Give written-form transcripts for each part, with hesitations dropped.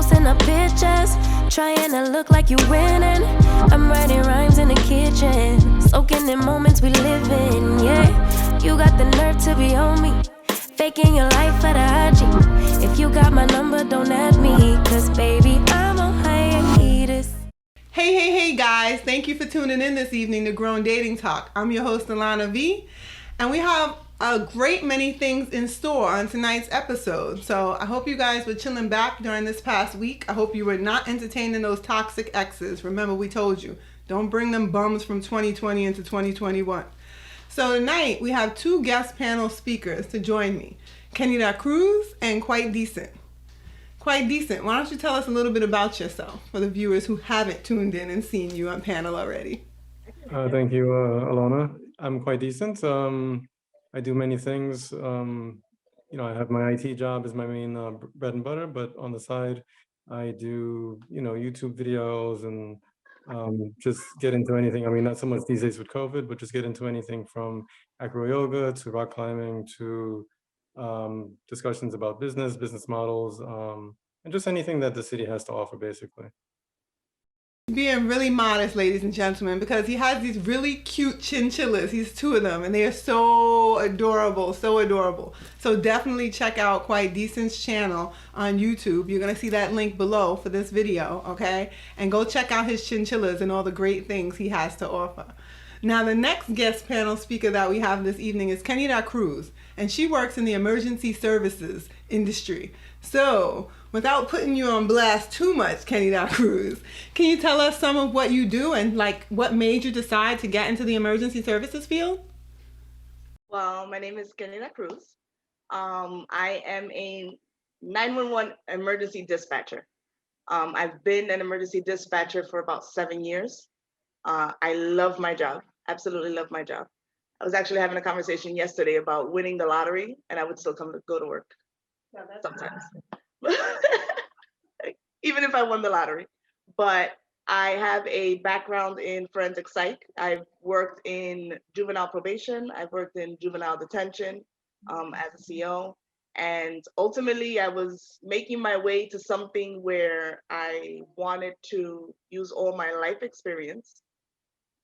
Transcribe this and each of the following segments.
posting up pictures, trying to look like you winning. I'm writing rhymes in the kitchen, soaking in moments we live in, yeah. You got the nerve to be on me, faking your life for the IG. If you got my number, don't add me, cause baby, I'm on hiatus. Hey guys, thank you for tuning in this evening to Grown Dating Talk. I'm your host, Alona V, and we have a great many things in store on tonight's episode. So I hope you guys were chilling back during this past week. I hope you were not entertaining those toxic exes. Remember, we told you, don't bring them bums from 2020 into 2021. So tonight we have two guest panel speakers to join me, Kenny Cruz and Quite Decent. Quite Decent, why don't you tell us a little bit about yourself for the viewers who haven't tuned in and seen you on panel already? Thank you, Alona. I'm Quite Decent. I do many things. I have my IT job as my main bread and butter, but on the side, I do, YouTube videos and just get into anything. I mean, not so much these days with COVID, but just get into anything from acro yoga to rock climbing to discussions about business models, and just anything that the city has to offer, basically. Being really modest, ladies and gentlemen, because he has these really cute chinchillas. He's two of them, and they are so adorable, so adorable. So definitely check out Quite Decent's channel on YouTube. You're going to see that link below for this video, okay? And go check out his chinchillas and all the great things he has to offer. Now, the next guest panel speaker that we have this evening is Kenny Cruz, and she works in the emergency services industry. So, without putting you on blast too much, Kenny Cruz, can you tell us some of what you do and what made you decide to get into the emergency services field? Well, my name is Kenny Cruz. I am a 911 emergency dispatcher. I've been an emergency dispatcher for about 7 years. I love my job, absolutely love my job. I was actually having a conversation yesterday about winning the lottery, and I would still go to work sometimes. Even if I won the lottery. But I have a background in forensic psych. I've worked in juvenile probation. I've worked in juvenile detention as a CO. And ultimately, I was making my way to something where I wanted to use all my life experience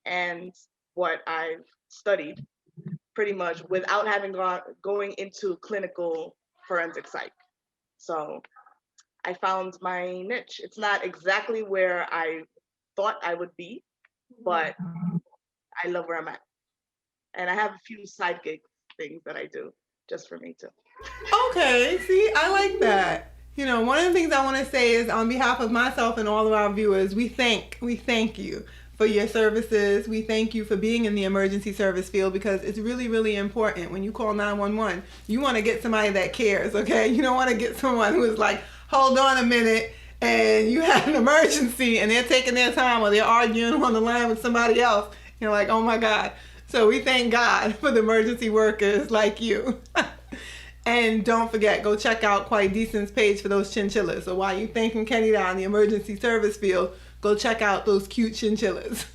and what I've studied pretty much without having going into clinical forensic psych. So I found my niche. It's not exactly where I thought I would be, but I love where I'm at. And I have a few side gig things that I do just for me too. Okay, see, I like that. One of the things I want to say is on behalf of myself and all of our viewers, we thank you for your services. We thank you for being in the emergency service field because it's really, really important. When you call 911, you want to get somebody that cares, okay? You don't want to get someone who is like, hold on a minute, and you have an emergency and they're taking their time or they're arguing on the line with somebody else. You're like, oh my God. So we thank God for the emergency workers like you. And don't forget, go check out Quite Decent's page for those chinchillas. So while you're thanking Kenny on the emergency service field, go check out those cute chinchillas.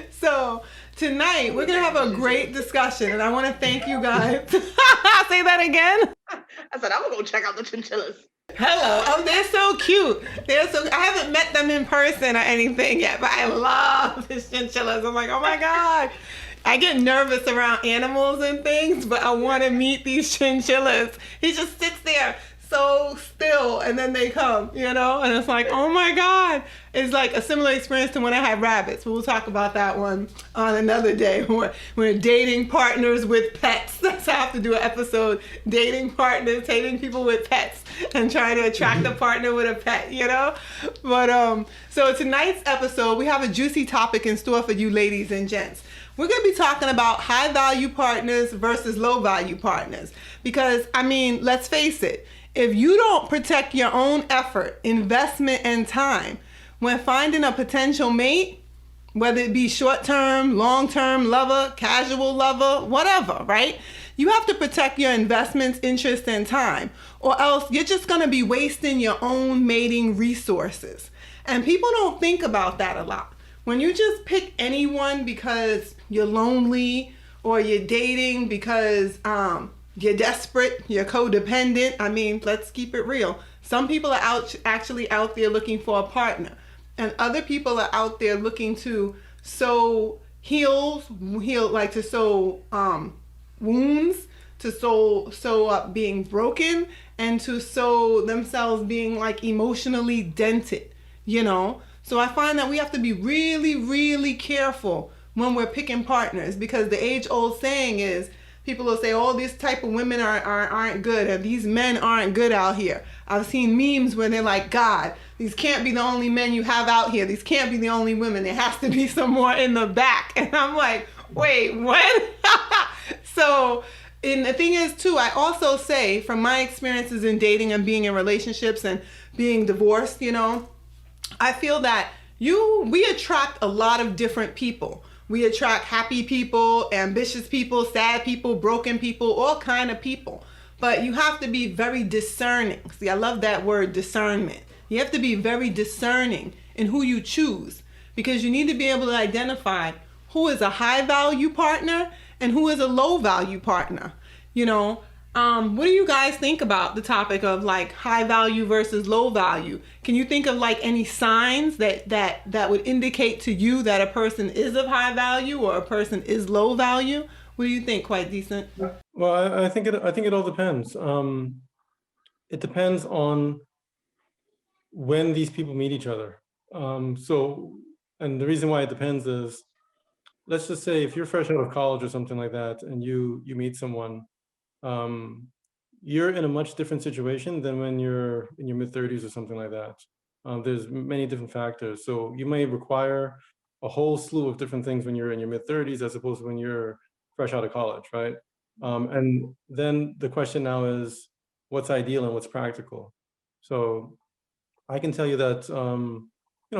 So tonight we're gonna have a great discussion, and I want to thank you guys. Say that again. I said I'm gonna go check out the chinchillas. Hello. Oh, they're so cute. I haven't met them in person or anything yet, but I love his chinchillas. I'm like, oh my God. I get nervous around animals and things, but I want to meet these chinchillas. He just sits there so still, and then they come, and it's like, oh my God. It's like a similar experience to when I had rabbits. We'll talk about that one on another day. We're dating partners with pets. That's how I have to do an episode, dating partners, dating people with pets, and trying to attract a partner with a pet, But so tonight's episode, we have a juicy topic in store for you ladies and gents. We're going to be talking about high value partners versus low value partners. Because, let's face it, if you don't protect your own effort, investment, and time when finding a potential mate, whether it be short-term, long-term lover, casual lover, whatever, right? You have to protect your investments, interest, and time, or else you're just going to be wasting your own mating resources. And people don't think about that a lot. When you just pick anyone because you're lonely or you're dating because you're desperate, you're codependent. Let's keep it real. Some people are actually out there looking for a partner, and other people are out there looking to sow like to sow wounds, to sew up being broken, and to sew themselves being like emotionally dented, you know? So I find that we have to be really, really careful when we're picking partners, because the age-old saying is, people will say, oh, this type of women aren't good, and these men aren't good out here. I've seen memes where they're like, God, these can't be the only men you have out here. These can't be the only women. There has to be some more in the back. And I'm like, wait, what? So, and the thing is, too, I also say, from my experiences in dating and being in relationships and being divorced, you know, I feel that we attract a lot of different people. We attract happy people, ambitious people, sad people, broken people, all kind of people. But you have to be very discerning. See, I love that word, discernment. You have to be very discerning in who you choose, because you need to be able to identify who is a high value partner and who is a low value partner. You know, what do you guys think about the topic of like high value versus low value? Can you think of like any signs that would indicate to you that a person is of high value or a person is low value? What do you think? Quite decent. Well, I think it all depends. It depends on when these people meet each other. And the reason why it depends is, let's just say if you're fresh out of college or something like that, and you meet someone, you're in a much different situation than when you're in your mid-30s or something like that. There's many different factors. So you may require a whole slew of different things when you're in your mid-30s as opposed to when you're fresh out of college, right? And then the question now is, what's ideal and what's practical? So I can tell you that,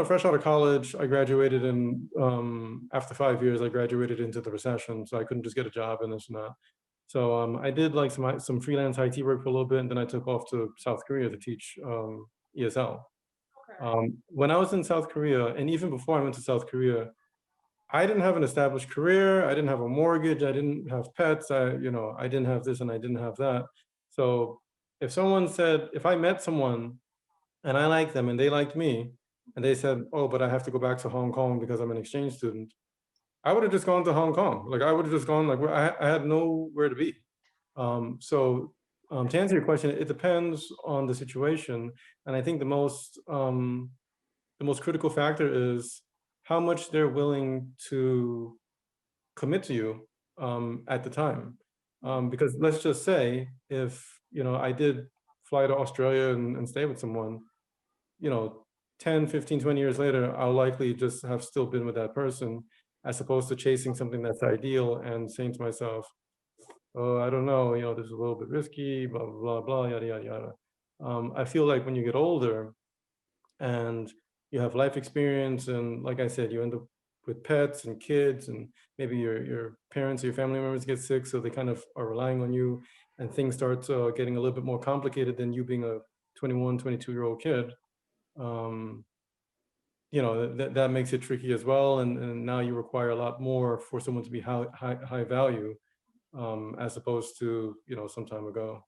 fresh out of college, I graduated after 5 years, I graduated into the recession, so I couldn't just get a job and this and that. So I did like some freelance IT work for a little bit, and then I took off to South Korea to teach ESL. Okay. When I was in South Korea, and even before I went to South Korea, I didn't have an established career. I didn't have a mortgage. I didn't have pets. I didn't have this and I didn't have that. So if I met someone and I liked them and they liked me, and they said, oh, but I have to go back to Hong Kong because I'm an exchange student, I would have just gone to Hong Kong. Like I would have just gone, like I had nowhere to be. To answer your question, it depends on the situation. And I think the most critical factor is how much they're willing to commit to you at the time. Because let's just say if, I did fly to Australia and stay with someone, 10, 15, 20 years later, I'll likely just have still been with that person, as opposed to chasing something that's ideal and saying to myself, oh, I don't know, this is a little bit risky, blah, blah, blah, blah, yada, yada, yada. I feel like when you get older and you have life experience, and like I said, you end up with pets and kids, and maybe your parents or your family members get sick, so they kind of are relying on you, and things start getting a little bit more complicated than you being a 21, 22-year-old kid. That makes it tricky as well, and now you require a lot more for someone to be high value, as opposed to some time ago.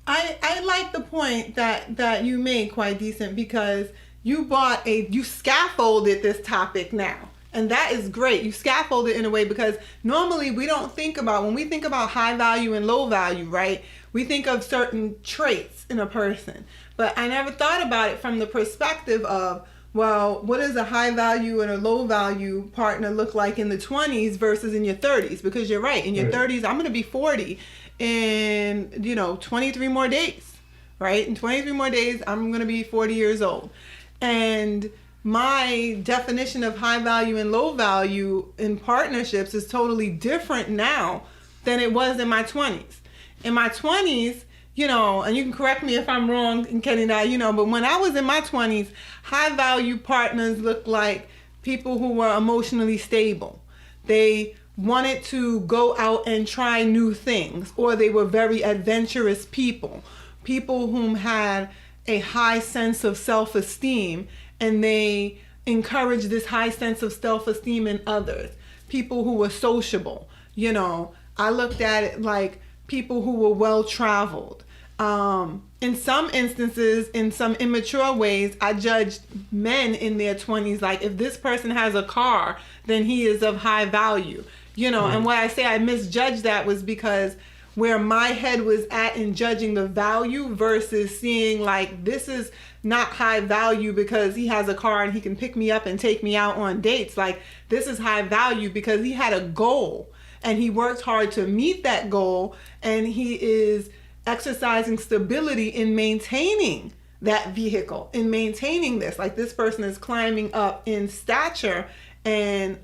I like the point that you made, Quite Decent, because you scaffolded this topic now, and that is great. You scaffolded in a way, because normally we don't think about, when we think about high value and low value, right? We think of certain traits in a person, but I never thought about it from the perspective of, well, what does a high value and a low value partner look like in the 20s versus in your 30s? Because you're right, in your 30s, I'm going to be 40 in 23 more days, right? In 23 more days, I'm going to be 40 years old. And my definition of high value and low value in partnerships is totally different now than it was in my 20s. In my 20s, and you can correct me if I'm wrong, and Kenny and I, but when I was in my 20s, high value partners looked like people who were emotionally stable. They wanted to go out and try new things, or they were very adventurous people whom had a high sense of self-esteem, and they encouraged this high sense of self-esteem in others. People who were sociable. I looked at it like people who were well-traveled, in some instances, in some immature ways, I judged men in their 20s like, if this person has a car, then he is of high value. You know, and what I say I misjudged that was because where my head was at in judging the value versus seeing like, this is not high value because he has a car and he can pick me up and take me out on dates. Like, this is high value because he had a goal and he worked hard to meet that goal, and he is exercising stability in maintaining that vehicle, in maintaining this. Like, this person is climbing up in stature and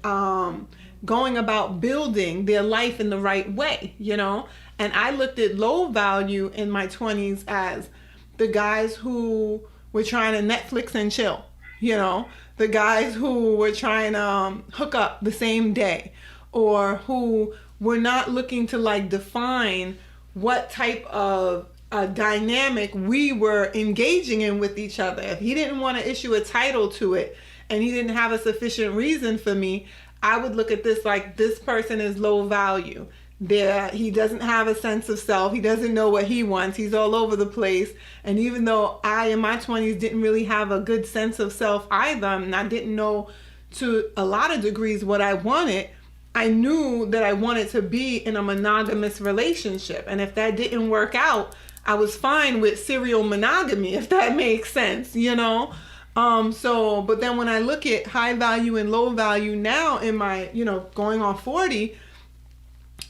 going about building their life in the right way, you know? And I looked at low value in my 20s as the guys who were trying to Netflix and chill, you know? The guys who were trying to hook up the same day, or who were not looking to like define what type of dynamic we were engaging in with each other. If he didn't want to issue a title to it and he didn't have a sufficient reason for me, I would look at this like, this person is low value. He doesn't have a sense of self. He doesn't know what he wants. He's all over the place. And even though I, in my 20s, didn't really have a good sense of self either, and I didn't know to a lot of degrees what I wanted, I knew that I wanted to be in a monogamous relationship. And if that didn't work out, I was fine with serial monogamy, if that makes sense, you know? But then when I look at high value and low value now in my, you know, going on 40,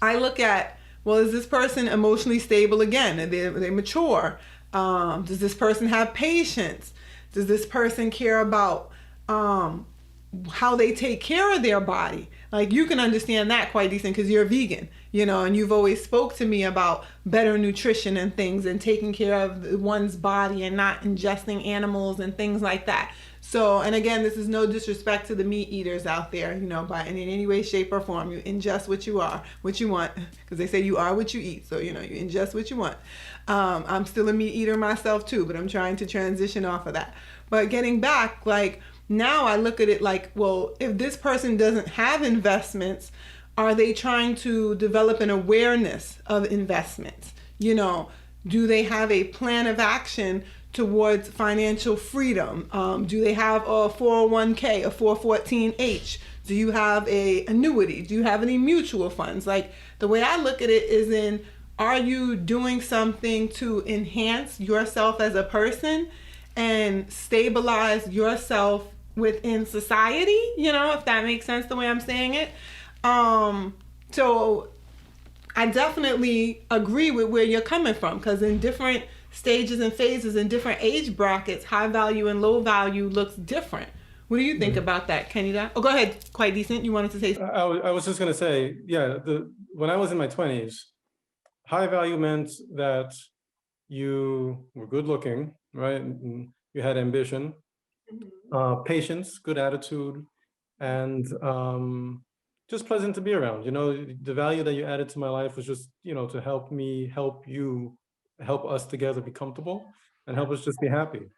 I look at, well, is this person emotionally stable again? Are they mature? Does this person have patience? Does this person care about how they take care of their body? Like, you can understand that quite decent because you're a vegan, you know, and you've always spoke to me about better nutrition and things, and taking care of one's body and not ingesting animals and things like that. So, and again, this is no disrespect to the meat eaters out there, you know, in any way, shape, or form. You ingest what you want, because they say you are what you eat. So, you know, you ingest what you want. I'm still a meat eater myself too, but I'm trying to transition off of that. But getting back, like, now I look at it like, well, if this person doesn't have investments, are they trying to develop an awareness of investments? You know, do they have a plan of action towards financial freedom? Do they have a 401k, a 414h? Do you have a annuity? Do you have any mutual funds? Like, the way I look at it is are you doing something to enhance yourself as a person and stabilize yourself within society, you know, if that makes sense the way I'm saying it. So I definitely agree with where you're coming from, because in different stages and phases, in different age brackets, high value and low value looks different. What do you think about that, Kenny? Oh, go ahead. Quite decent. You wanted to say something? I was just going to say, yeah, when I was in my 20s, high value meant that you were good looking, right? And you had ambition, patience, good attitude, and just pleasant to be around. You know, the value that you added to my life was just, you know, to help me, help you, help us together be comfortable and help us just be happy.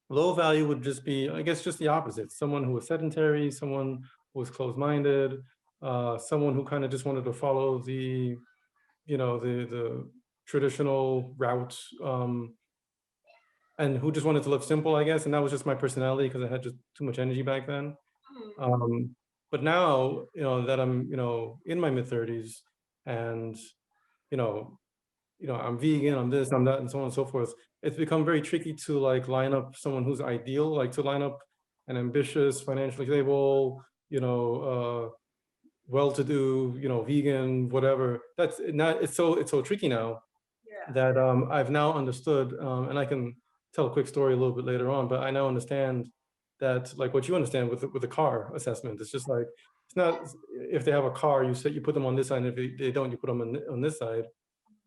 Low value would just be, I guess, just the opposite. Someone who was sedentary, someone who was closed-minded, someone who kind of just wanted to follow the, you know, the traditional route, and who just wanted to live simple, I guess. And that was just my personality, because I had just too much energy back then. But now, you know, that I'm, you know, in my mid-30s, and, you know, I'm vegan, I'm this, I'm that, and so on and so forth. It's become very tricky to like line up someone who's ideal, like to line up an ambitious, financially stable, you know, well-to-do, you know, vegan, whatever. That's not, it's so tricky now that I've now understood, and I can tell a quick story a little bit later on, but I now understand that, like what you understand with the car assessment, it's just like, it's not, if they have a car, you put them on this side, and if they don't, you put them on this side.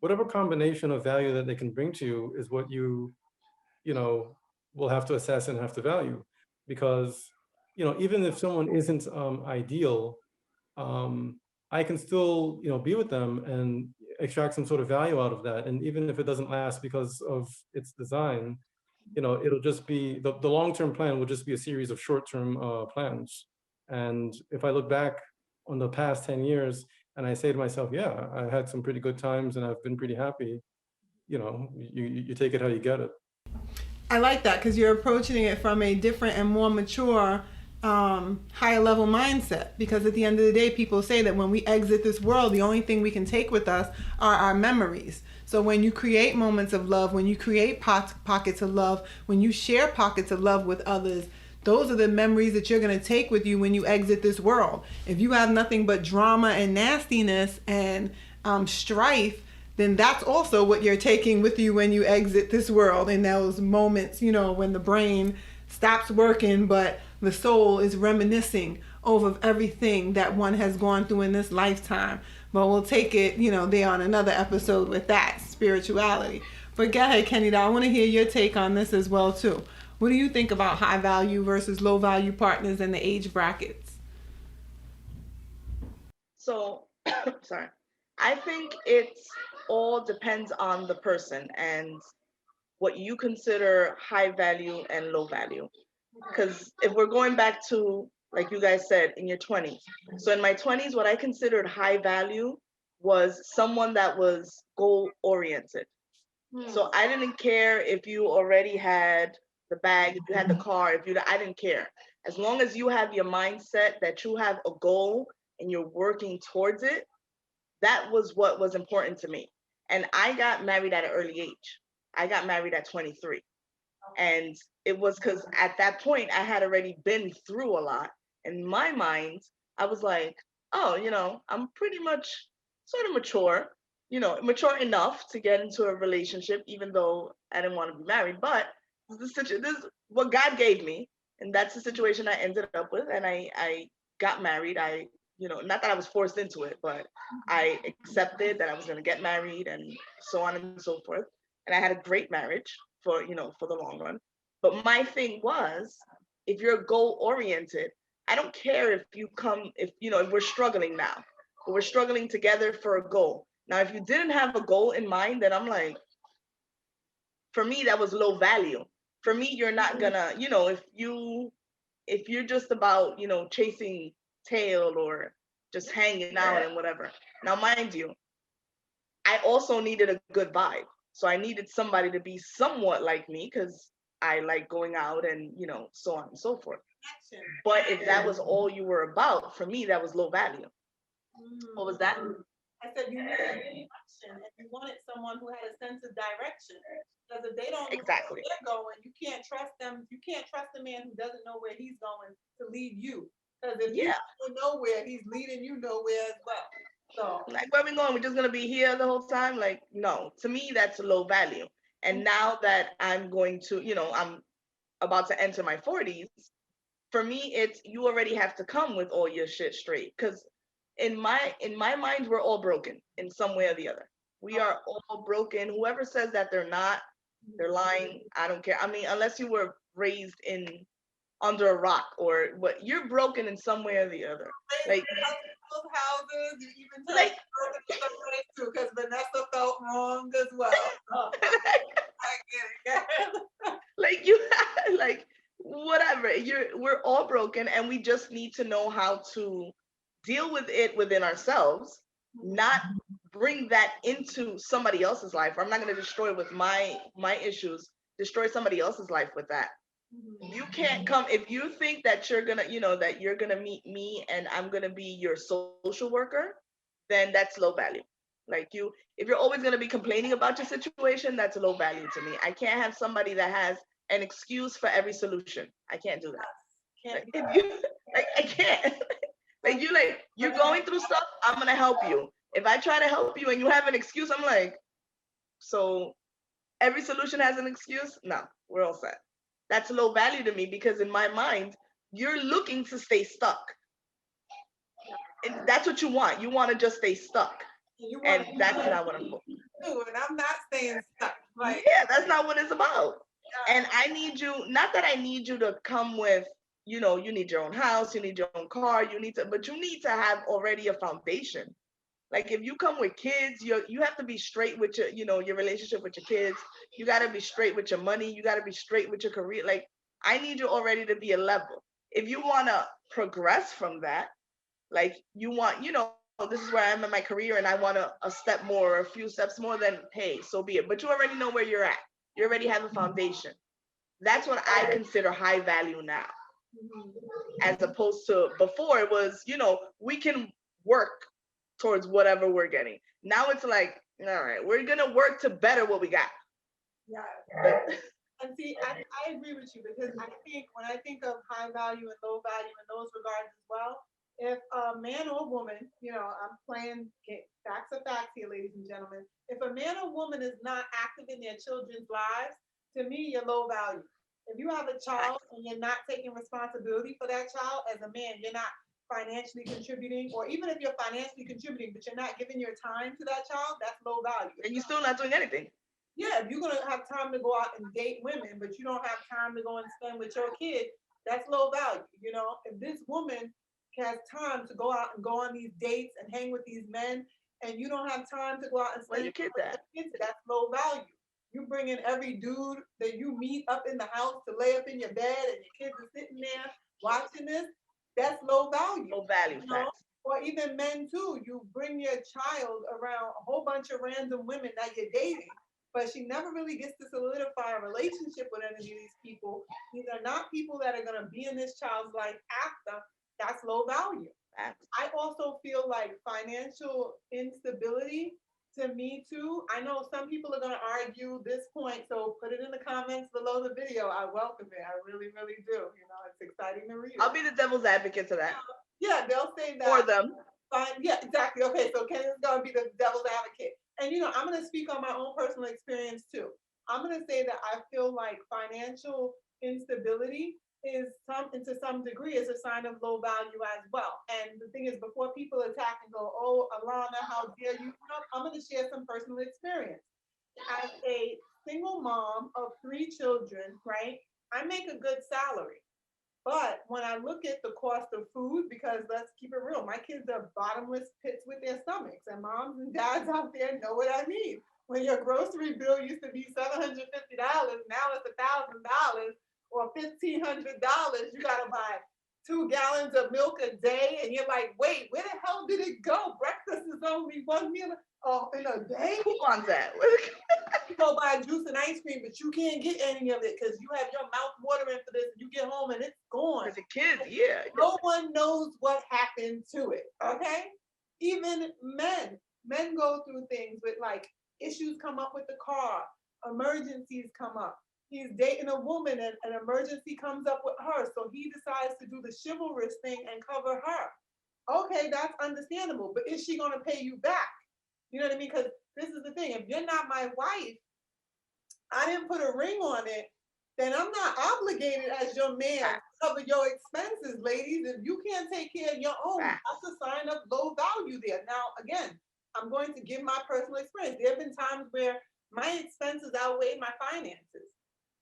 Whatever combination of value that they can bring to you is what you know, will have to assess and have to value. Because, you know, even if someone isn't ideal, I can still, you know, be with them and extract some sort of value out of that. And even if it doesn't last because of its design, you know, it'll just be, the long-term plan will just be a series of short-term plans. And if I look back on the past 10 years and I say to myself, yeah, I had some pretty good times and I've been pretty happy, you take it how you get it. I like that because you're approaching it from a different and more mature, higher level mindset. Because at the end of the day, people say that when we exit this world, the only thing we can take with us are our memories. So when you create moments of love, when you create pockets of love, when you share pockets of love with others, those are the memories that you're going to take with you when you exit this world. If you have nothing but drama and nastiness and strife, then that's also what you're taking with you when you exit this world, in those moments, when the brain stops working, but the soul is reminiscing over everything that one has gone through in this lifetime. But we'll take it, there on another episode with that spirituality. But go ahead, Kenny, I want to hear your take on this as well, too. What do you think about high value versus low value partners and the age brackets? So, sorry. I think it all depends on the person and what you consider high value and low value. Because if we're going back to, like you guys said, in your 20s. So in my 20s, what I considered high value was someone that was goal oriented. So I didn't care if you already had the bag, if you had the car, I didn't care. As long as you have your mindset that you have a goal and you're working towards it, that was what was important to me. And I got married at an early age. I got married at 23. And it was because at that point I had already been through a lot. In my mind, I was like, oh, I'm pretty much sort of mature, mature enough to get into a relationship, even though I didn't want to be married. But this is what God gave me. And that's the situation I ended up with. And I got married. Not that I was forced into it, but I accepted that I was going to get married and so on and so forth. And I had a great marriage for the long run. But my thing was, if you're goal oriented, I don't care if we're struggling now, but we're struggling together for a goal. Now, if you didn't have a goal in mind, then I'm like, for me, that was low value. For me, you're not gonna, if you're just about, chasing tail or just hanging out and whatever. Now, mind you, I also needed a good vibe. So I needed somebody to be somewhat like me because I like going out and, so on and so forth. But if that was all you were about, for me, that was low value. What was that? I said you needed action and you wanted someone who had a sense of direction. Because if they don't know Exactly where they're going, you can't trust them. You can't trust a man who doesn't know where he's going to lead you. Because if you don't know nowhere, he's leading you nowhere as well. So, like, where are we going? We're just gonna be here the whole time? Like, no. To me, that's low value. And now that I'm going to, I'm about to enter my 40s, for me, it's you already have to come with all your shit straight. Because in my mind, we're all broken in some way or the other. We are all broken. Whoever says that they're not, they're lying. I don't care. I mean, unless you were raised under a rock or what, you're broken in some way or the other. Like houses, you even like too, because Vanessa felt wrong as well. Oh, I get it. Like like whatever. We're all broken, and we just need to know how to deal with it within ourselves, not bring that into somebody else's life. I'm not going to destroy with my issues, destroy somebody else's life with that. You can't come if you think that you're gonna, that you're gonna meet me and I'm gonna be your social worker, then that's low value. Like if you're always gonna be complaining about your situation, that's low value to me. I can't have somebody that has an excuse for every solution. I can't do that. Like, if you, like, I can't. You're going through stuff. I'm gonna help you. If I try to help you and you have an excuse, I'm like, so every solution has an excuse? No, we're all set. That's low value to me because in my mind, you're looking to stay stuck. And that's what you want. You want to just stay stuck. And that's not what I'm looking for. And I'm not staying stuck. Like, yeah, that's not what it's about. And I need you, not that I need you to come with, you need your own house, you need your own car, but you need to have already a foundation. Like if you come with kids, you have to be straight with your relationship with your kids. You got to be straight with your money. You got to be straight with your career. Like I need you already to be a level. If you want to progress from that, like you want, this is where I am in my career and I want a step more, or a few steps more, then hey, so be it. But you already know where you're at. You already have a foundation. That's what I consider high value now. As opposed to before, it was, we can work towards whatever we're getting. Now it's like, all right, we're going to work to better what we got. Yeah. And see, I agree with you, because I think when I think of high value and low value in those regards as well, if a man or woman, I'm playing facts are facts here, ladies and gentlemen. If a man or woman is not active in their children's lives, to me, you're low value. If you have a child and you're not taking responsibility for that child as a man, you're not financially contributing, or even if you're financially contributing, but you're not giving your time to that child, that's low value. And you're still not doing anything. Yeah, if you're gonna have time to go out and date women, but you don't have time to go and spend with your kid, that's low value. If this woman has time to go out and go on these dates and hang with these men, and you don't have time to go out and spend your kid with that. your kids, that's low value. You bring in every dude that you meet up in the house to lay up in your bed, and your kids are sitting there watching this. That's low value. Low value, facts. Or even men too. You bring your child around a whole bunch of random women that you're dating, but she never really gets to solidify a relationship with any of these people. These are not people that are going to be in this child's life after. That's low value. I also feel like financial instability, to me too. I know some people are going to argue this point, so put it in the comments below the video. I welcome it. I really, really do. It's exciting to read. I'll be the devil's advocate to that. Yeah, they'll say that. For them. Fine. Yeah, exactly. Okay, so Kenny's going to be the devil's advocate. And, I'm going to speak on my own personal experience too. I'm going to say that I feel like financial instability is to some degree is a sign of low value as well. And the thing is, before people attack and go, oh, Alana, how dare you? I'm going to share some personal experience. As a single mom of 3 children, right, I make a good salary. But when I look at the cost of food, because let's keep it real, my kids are bottomless pits with their stomachs, and moms and dads out there know what I mean. When your grocery bill used to be $750, now it's $1,000 or $1,500. You got to buy 2 gallons of milk a day, and you're like, wait, where the hell did it go? Breakfast is only 1 meal in a day. Who wants that? You go buy juice and ice cream, but you can't get any of it because you have your mouth watering for this. And you get home and it's gone. As a kid, yeah. No one knows what happened to it. Okay, even men go through things with like issues come up with the car, emergencies come up. He's dating a woman and an emergency comes up with her, so he decides to do the chivalrous thing and cover her. Okay, that's understandable, but is she going to pay you back? You know what I mean? Because this is the thing. If you're not my wife, I didn't put a ring on it, then I'm not obligated as your man to cover your expenses, ladies. If you can't take care of your own, that's a sign of low value there. Now, again, I'm going to give my personal experience. There have been times where my expenses outweigh my finances.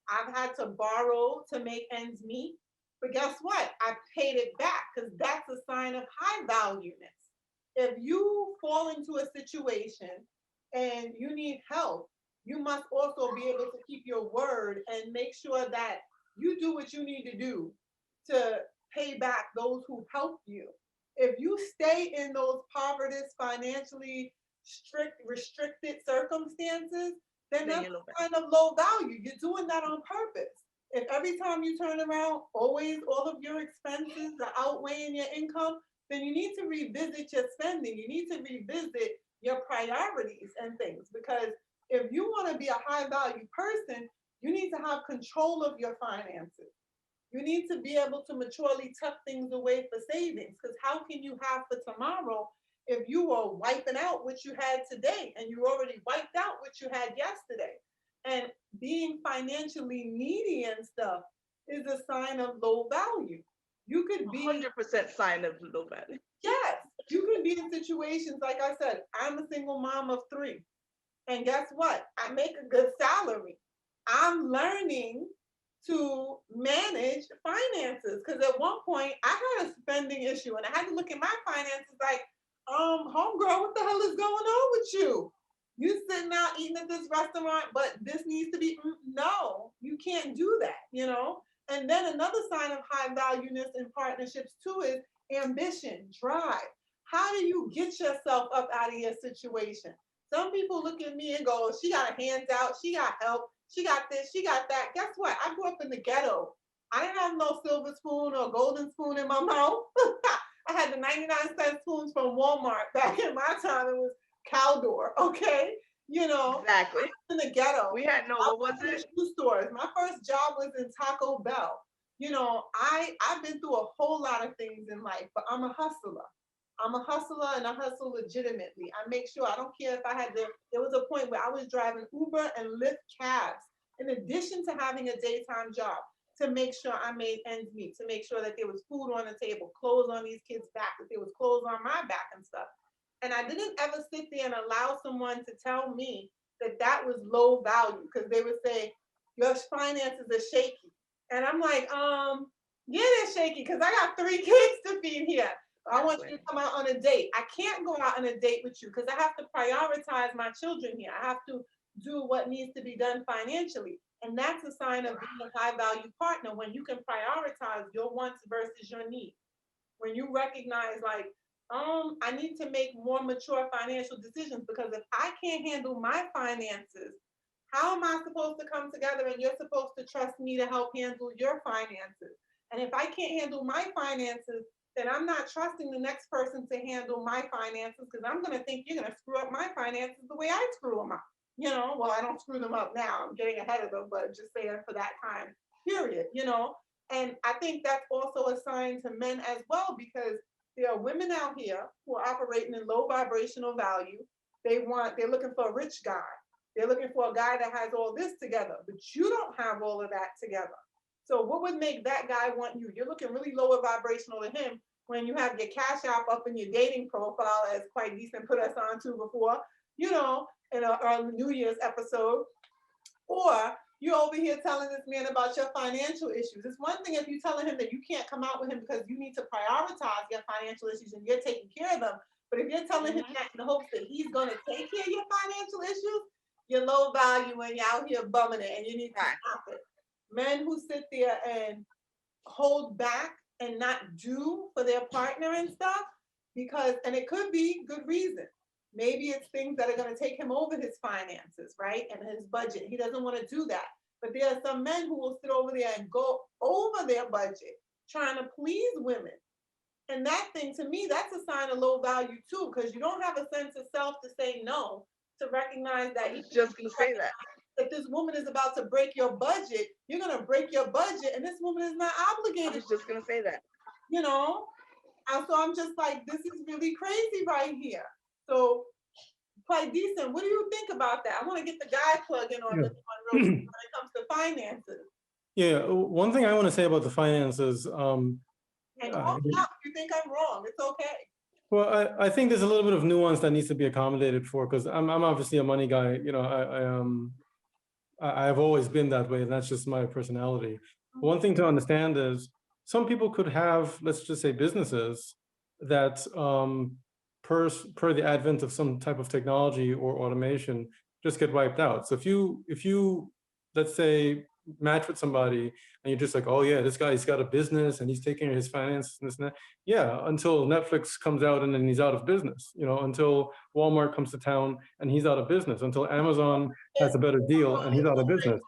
I've had to borrow to make ends meet. But guess what? I paid it back because that's a sign of high valueness. If you fall into a situation and you need help, you must also be able to keep your word and make sure that you do what you need to do to pay back those who helped you. If you stay in those poverty, financially restricted circumstances, then that's kind of low value. You're doing that on purpose. If every time you turn around, always all of your expenses are outweighing your income, then you need to revisit your spending. You need to revisit your priorities and things, because if you want to be a high value person, you need to have control of your finances. You need to be able to maturely tuck things away for savings, because how can you have for tomorrow if you are wiping out what you had today and you already wiped out what you had yesterday? And being financially needy and stuff is a sign of low value. You could be 100% sign of low value. Yes, you can be in situations, like I said, I'm a single mom of 3. And guess what? I make a good salary. I'm learning to manage finances, because at one point I had a spending issue and I had to look at my finances like, homegirl, what the hell is going on with you? You sitting out eating at this restaurant, but this needs to be, no, you can't do that, And then another sign of high valueness in partnerships too is ambition, drive. how do you get yourself up out of your situation? Some people look at me and go, she got a handout, she got help, she got this, she got that. Guess what? I grew up in the ghetto. I didn't have no silver spoon or golden spoon in my mouth. I had the 99-cent spoons from Walmart. Back in my time, it was Caldor, okay? You know, Exactly. in the ghetto. We had no, I what was worked in it? shoe stores. My first job was in Taco Bell. You know, I've been through a whole lot of things in life, but I'm a hustler. I'm a hustler and I hustle legitimately. I make sure I don't care if I had to. There was a point where I was driving Uber and Lyft cabs in addition to having a daytime job to make sure I made ends meet, to make sure that there was food on the table, clothes on these kids' back, that there was clothes on my back and stuff. And I didn't ever sit there and allow someone to tell me that that was low value because they would say, your finances are shaky. And I'm like, yeah, they're shaky because I got 3 kids to feed here. I want you to come out on a date. I can't go out on a date with you because I have to prioritize my children here. I have to do what needs to be done financially. And that's a sign of being a high value partner when you can prioritize your wants versus your needs. When you recognize, like, I need to make more mature financial decisions because if I can't handle my finances, how am I supposed to come together and you're supposed to trust me to help handle your finances? And if I can't handle my finances, then I'm not trusting the next person to handle my finances because I'm going to think you're going to screw up my finances the way I screw them up. You know, well, I don't screw them up now. I'm getting ahead of them, but just saying for that time period, you know. And I think that's also a sign to men as well because there are women out here who are operating in low vibrational value. They're looking for a rich guy. They're looking for a guy that has all this together, but you don't have all of that together. So what would make that guy want you? You're looking really lower vibrational to him when you have your cash app up in your dating profile, as Quite Decent put us on to before, you know, in our New Year's episode. Or you're over here telling this man about your financial issues. It's one thing if you're telling him that you can't come out with him because you need to prioritize your financial issues and you're taking care of them. But if you're telling him that in the hopes that he's going to take care of your financial issues, you're low value and you're out here bumming it and you need to stop it. Men who sit there and hold back and not do for their partner and stuff, and it could be good reason. Maybe it's things that are going to take him over his finances, right? And his budget. He doesn't want to do that. But there are some men who will sit over there and go over their budget, trying to please women. And that thing, to me, that's a sign of low value too, because you don't have a sense of self to say no, to recognize that He's just going to say that. If this woman is about to break your budget, you're going to break your budget, and this woman is not obligated. I was just going to say that. You know? And so I'm just like, this is really crazy right here. So, Quite Decent, what do you think about that? I want to get the guy plug in on this one real quick when it comes to finances. Yeah, one thing I want to say about the finances. And if you think I'm wrong, it's okay. Well, I think there's a little bit of nuance that needs to be accommodated for, because I'm obviously a money guy. You know, I've always been that way, and that's just my personality. One thing to understand is some people could have, let's just say, businesses that per the advent of some type of technology or automation just get wiped out. So if you let's say match with somebody and you're just like, oh yeah, this guy's got a business and he's taking care of his finances and this and that. Yeah, until Netflix comes out and then he's out of business, you know, until Walmart comes to town and he's out of business, until Amazon has a better deal and he's out of business.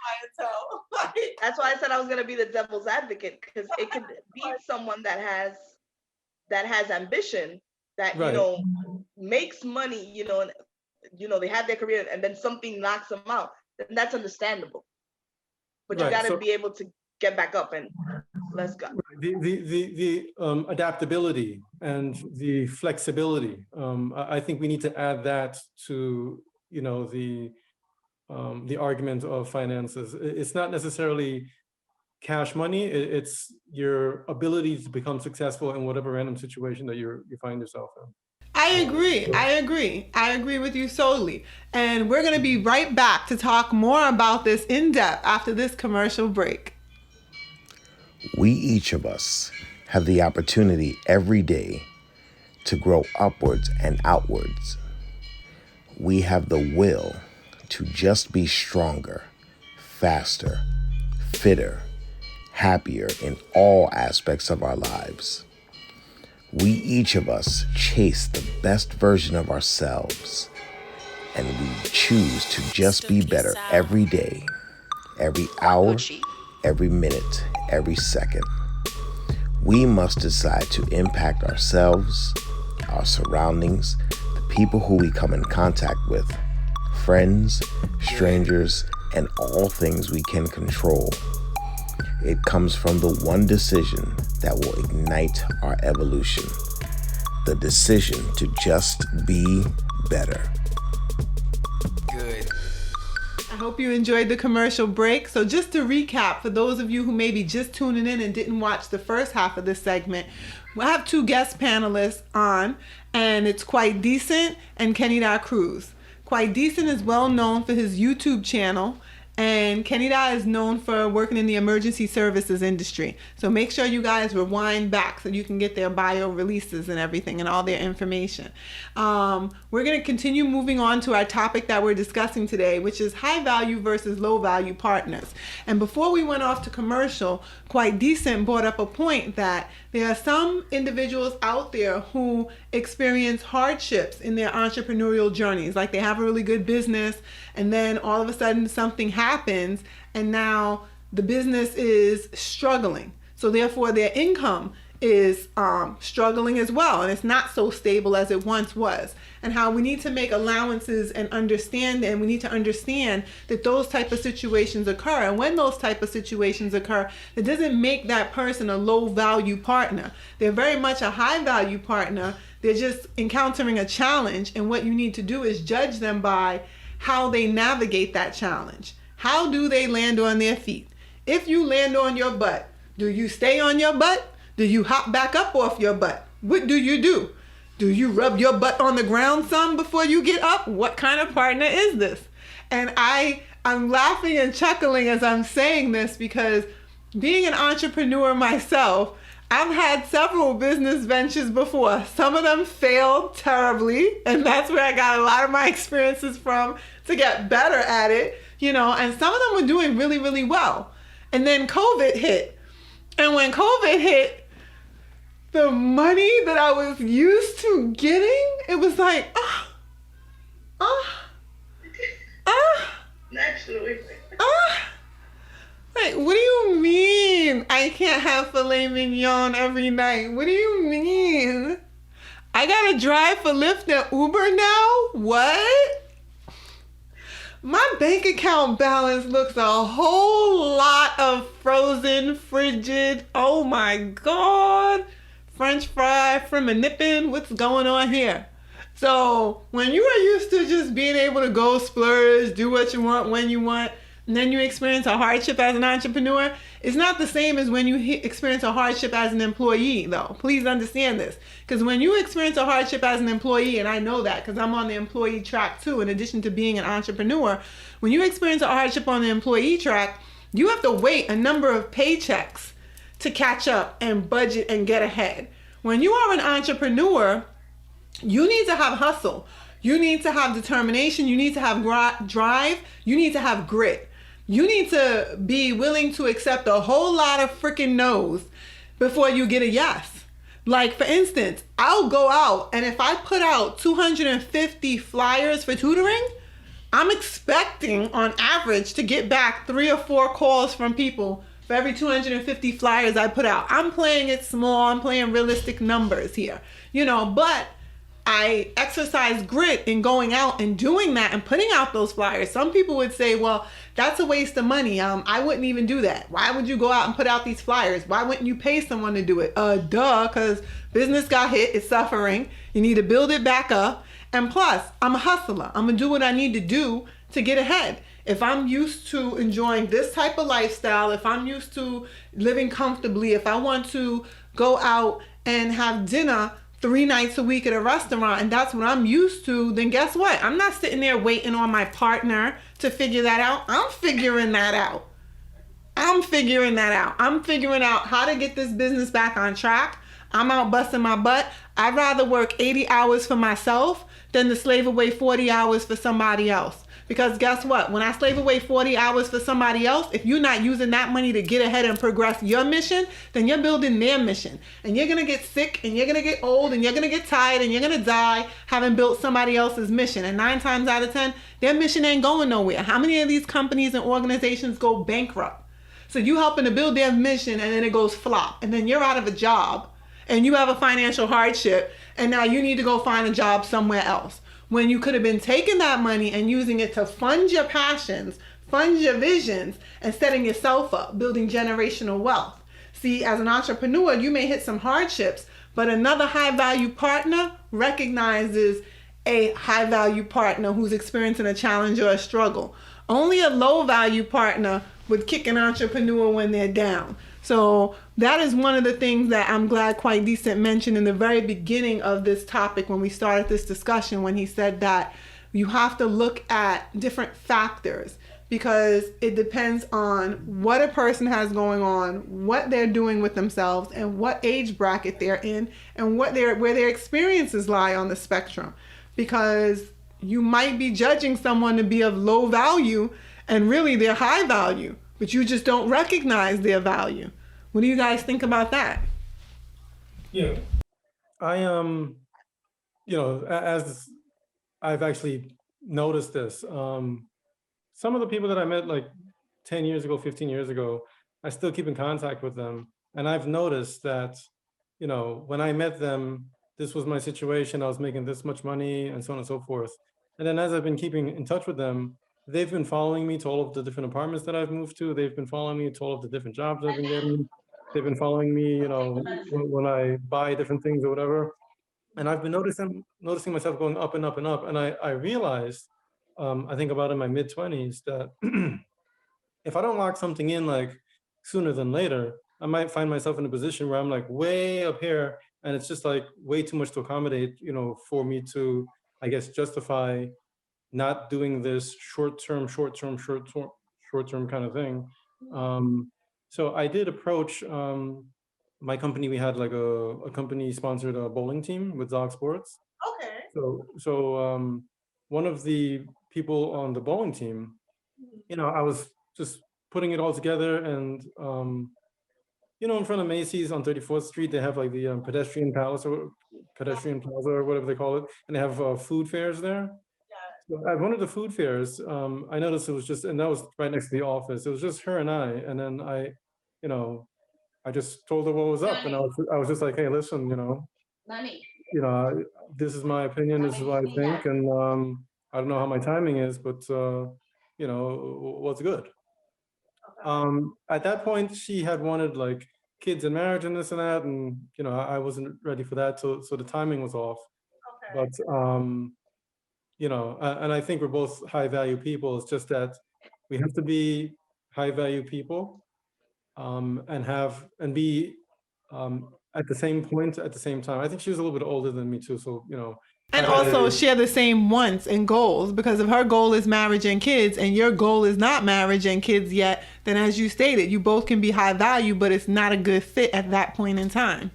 That's why I said I was going to be the devil's advocate, because it could be someone that has ambition, that, right, you know, makes money, you know, they have their career and then something knocks them out. Then that's understandable. But you got to be able to get back up and let's go. The adaptability and the flexibility. I think we need to add that to, you know, the argument of finances. It's not necessarily cash money. It's your ability to become successful in whatever random situation that you find yourself in. I agree with you solely. And we're going to be right back to talk more about this in depth after this commercial break. We, each of us, have the opportunity every day to grow upwards and outwards. We have the will to just be stronger, faster, fitter, happier in all aspects of our lives. We each of us chase the best version of ourselves, and we choose to just be better every day, every hour, every minute, every second. We must decide to impact ourselves, our surroundings, the people who we come in contact with, friends, strangers, and all things we can control. It comes from the one decision that will ignite our evolution. The decision to just be better. I hope you enjoyed the commercial break. So just to recap, for those of you who may be just tuning in and didn't watch the first half of this segment, we'll have two guest panelists on, and it's Quite Decent and Kenny Da Cruz. Quite Decent is well known for his YouTube channel, and Kenny Da is known for working in the emergency services industry. So make sure you guys rewind back so you can get their bio releases and everything and all their information. We're going to continue moving on to our topic that we're discussing today, which is high value versus low value partners. And before we went off to commercial, Quite Decent brought up a point that there are some individuals out there who experience hardships in their entrepreneurial journeys. Like they have a really good business and then all of a sudden something happens and now the business is struggling. So therefore their income is struggling as well, and it's not so stable as it once was, and how we need to make allowances and understand, and we need to understand that those type of situations occur, and when those type of situations occur, it doesn't make that person a low value partner. They're very much a high value partner. They're just encountering a challenge, and what you need to do is judge them by how they navigate that challenge. How do they land on their feet? If you land on your butt, do you stay on your butt? Do you hop back up off your butt? What do you do? Do you rub your butt on the ground some before you get up? What kind of partner is this? And I'm laughing and chuckling as I'm saying this because being an entrepreneur myself, I've had several business ventures before. Some of them failed terribly, and that's where I got a lot of my experiences from to get better at it, you know, and some of them were doing really, really well. And then COVID hit. And when COVID hit, the money that I was used to getting, it was like, Naturally. Like, what do you mean I can't have filet mignon every night? What do you mean? I gotta drive for Lyft and Uber now? What? My bank account balance looks a whole lot of frozen, frigid, oh my God, French fry from a nippin', what's going on here? So when you are used to just being able to go splurge, do what you want when you want, and then you experience a hardship as an entrepreneur, it's not the same as when you experience a hardship as an employee, though. Please understand this. Because when you experience a hardship as an employee, and I know that because I'm on the employee track too, in addition to being an entrepreneur, when you experience a hardship on the employee track, you have to wait a number of paychecks to catch up and budget and get ahead. When you are an entrepreneur, you need to have hustle. You need to have determination. You need to have drive. You need to have grit. You need to be willing to accept a whole lot of freaking no's before you get a yes. Like, for instance, I'll go out, and if I put out 250 flyers for tutoring, I'm expecting on average to get back 3 or 4 calls from people for every 250 flyers I put out. I'm playing it small. I'm playing realistic numbers here, you know, but I exercise grit in going out and doing that and putting out those flyers. Some people would say, well, that's a waste of money. I wouldn't even do that. Why would you go out and put out these flyers? Why wouldn't you pay someone to do it? Duh, because business got hit. It's suffering. You need to build it back up. And plus, I'm a hustler. I'm going to do what I need to do to get ahead. If I'm used to enjoying this type of lifestyle, if I'm used to living comfortably, if I want to go out and have dinner 3 nights a week at a restaurant, and that's what I'm used to, then guess what? I'm not sitting there waiting on my partner to figure that out. I'm figuring that out. I'm figuring out how to get this business back on track. I'm out busting my butt. I'd rather work 80 hours for myself than to slave away 40 hours for somebody else. Because guess what? When I slave away 40 hours for somebody else, if you're not using that money to get ahead and progress your mission, then you're building their mission. And you're going to get sick and you're going to get old and you're going to get tired and you're going to die having built somebody else's mission. And 9 times out of 10, their mission ain't going nowhere. How many of these companies and organizations go bankrupt? So you helping to build their mission and then it goes flop. And then you're out of a job and you have a financial hardship and now you need to go find a job somewhere else. When you could have been taking that money and using it to fund your passions, fund your visions, and setting yourself up, building generational wealth. See, as an entrepreneur, you may hit some hardships, but another high-value partner recognizes a high-value partner who's experiencing a challenge or a struggle. Only a low-value partner would kick an entrepreneur when they're down. So that is one of the things that I'm glad Quite Decent mentioned in the very beginning of this topic when we started this discussion, when he said that you have to look at different factors because it depends on what a person has going on, what they're doing with themselves, and what age bracket they're in, and where their experiences lie on the spectrum. Because you might be judging someone to be of low value and really they're high value, but you just don't recognize their value. What do you guys think about that? Yeah, I as I've actually noticed this. Some of the people that I met like 10 years ago, 15 years ago, I still keep in contact with them. And I've noticed that, when I met them, this was my situation. I was making this much money and so on and so forth. And then as I've been keeping in touch with them, they've been following me to all of the different apartments that I've moved to. They've been following me to all of the different jobs I've been getting. They've been following me, when I buy different things or whatever. And I've been noticing myself going up and up and up. And I realized, I think about in my mid-20s, that if I don't lock something in like sooner than later, I might find myself in a position where I'm like way up here and it's just like way too much to accommodate, for me to, I guess, justify not doing this short-term kind of thing. So I did approach my company. We had like a company-sponsored bowling team with Zog Sports. Okay. So one of the people on the bowling team, I was just putting it all together, and in front of Macy's on 34th Street, they have like the pedestrian plaza or whatever they call it, and they have food fairs there. So at one of the food fairs, I noticed it was just, and that was right next to the office. It was just her and I, and then I just told her what was up, and I was just like, hey, listen, this is my opinion, this is what I think, and I don't know how my timing is, but what's good. At that point, she had wanted like kids and marriage and this and that, and I wasn't ready for that, so the timing was off. Okay. But and I think we're both high value people. It's just that we have to be high value people, and be at the same point at the same time. I think she was a little bit older than me too, so and also share the same wants and goals, because if her goal is marriage and kids and your goal is not marriage and kids yet, then as you stated, you both can be high value, but it's not a good fit at that point in time.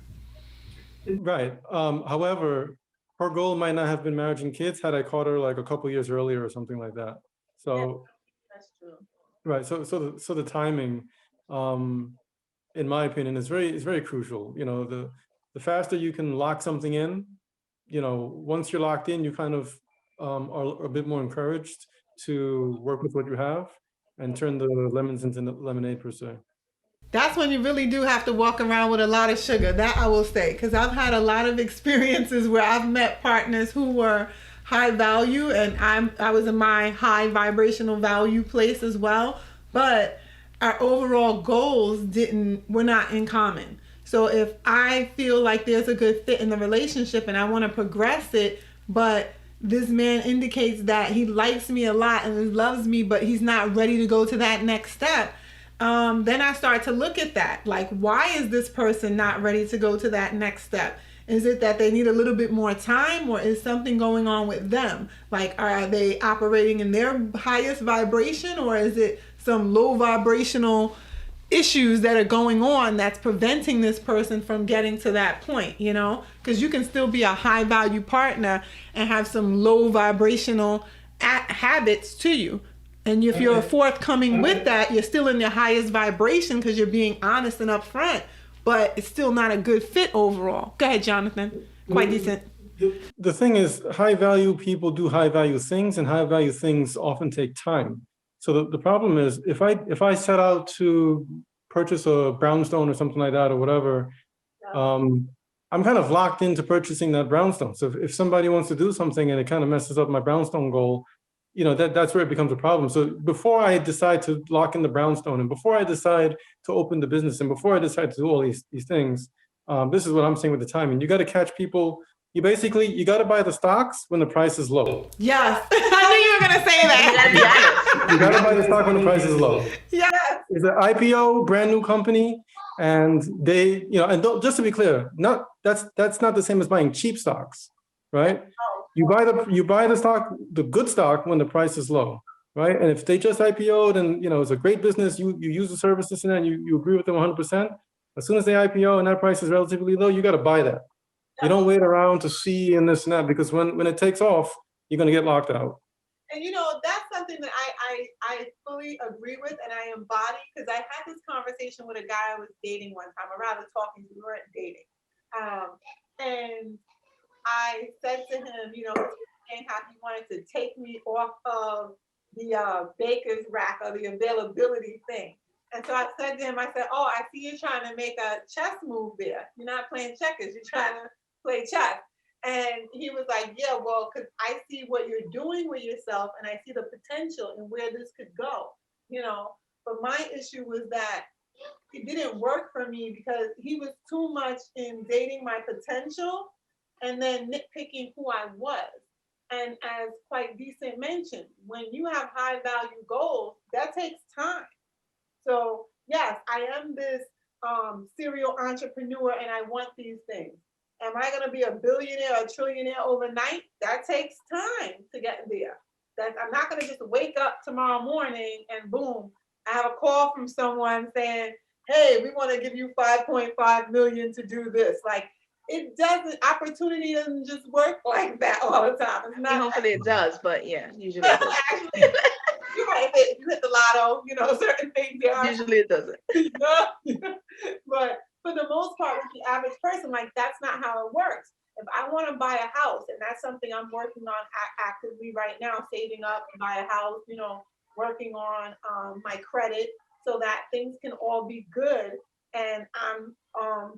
Right. However, her goal might not have been marriage and kids had I caught her like a couple years earlier or something like that. So that's true. Right. So the timing, in my opinion, is very crucial. The faster you can lock something in, once you're locked in, you kind of are a bit more encouraged to work with what you have and turn the lemons into lemonade, per se. That's when you really do have to walk around with a lot of sugar. That I will say, because I've had a lot of experiences where I've met partners who were high value, and I was in my high vibrational value place as well. But our overall goals were not in common. So if I feel like there's a good fit in the relationship and I want to progress it, but this man indicates that he likes me a lot and he loves me, but he's not ready to go to that next step, then I start to look at that. Like, why is this person not ready to go to that next step? Is it that they need a little bit more time, or is something going on with them? Like, are they operating in their highest vibration, or is it some low vibrational issues that are going on that's preventing this person from getting to that point, because you can still be a high value partner and have some low vibrational habits to you. And if you're forthcoming with that, you're still in your highest vibration because you're being honest and upfront, but it's still not a good fit overall. Go ahead, Jonathan. Quite decent. The thing is, high value people do high value things, and high value things often take time. So the problem is, if I set out to purchase a brownstone or something like that or whatever, I'm kind of locked into purchasing that brownstone. So if somebody wants to do something and it kind of messes up my brownstone goal, that's where it becomes a problem. So before I decide to lock in the brownstone, and before I decide to open the business, and before I decide to do all these things, this is what I'm saying with the timing. You got to catch people. You got to buy the stocks when the price is low. Yes, I knew you were gonna say that. You got to buy the stock when the price is low. Yes. It's an IPO, brand new company, and they, just to be clear, that's not the same as buying cheap stocks, right? You buy the stock, the good stock, when the price is low, right? And if they just IPO'd and it's a great business, you use the services and then you agree with them 100%. As soon as they IPO and that price is relatively low, you got to buy that. You don't wait around to see and this and that, because when it takes off, you're going to get locked out. And that's something that I fully agree with and I embody, because I had this conversation with a guy I was dating one time, or rather talking to, we weren't dating. And I said to him, how he wanted to take me off of the baker's rack or the availability thing. And so I said to him, I said, I see you're trying to make a chess move there. You're not playing checkers, you're trying to play chess. And he was like, yeah, well, because I see what you're doing with yourself and I see the potential and where this could go, But my issue was that it didn't work for me because he was too much in dating my potential and then nitpicking who I was. And as Quite Decent mentioned, when you have high value goals, that takes time. So yes, I am this serial entrepreneur and I want these things. Am I going to be a billionaire or a trillionaire overnight? That takes time to get there. I'm not going to just wake up tomorrow morning and boom, I have a call from someone saying, hey, we want to give you 5.5 million to do this. Opportunity doesn't just work like that all the time. It's not. Hopefully it does, but yeah, usually it doesn't. Actually, you're right. If you hit the lotto, certain things there are. Usually it doesn't. But for the most part, with the average person, that's not how it works. If I want to buy a house, and that's something I'm working on actively right now, saving up to buy a house, working on my credit so that things can all be good. And I'm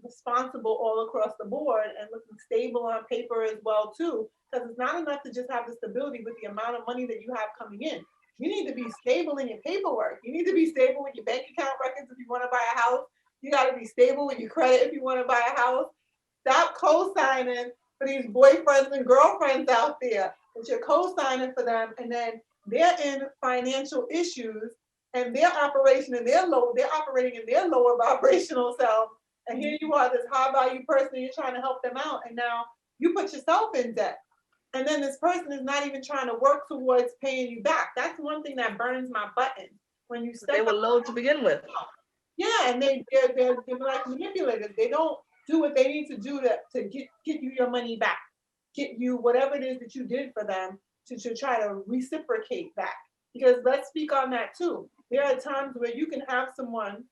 responsible all across the board and looking stable on paper as well, too, because it's not enough to just have the stability with the amount of money that you have coming in. You need to be stable in your paperwork. You need to be stable with your bank account records if you want to buy a house. You got to be stable with your credit if you want to buy a house. Stop co-signing for these boyfriends and girlfriends out there. That you're co-signing for them, and then they're in financial issues, and they're operating in their lower vibrational self. And here you are, this high value person, you're trying to help them out, and now you put yourself in debt. And then this person is not even trying to work towards paying you back. That's one thing that burns my button. When you they were low to begin with. Yeah, and they're like manipulators. They don't do what they need to do to get you your money back, get you whatever it is that you did for them to try to reciprocate back. Because let's speak on that too. There are times where you can have someone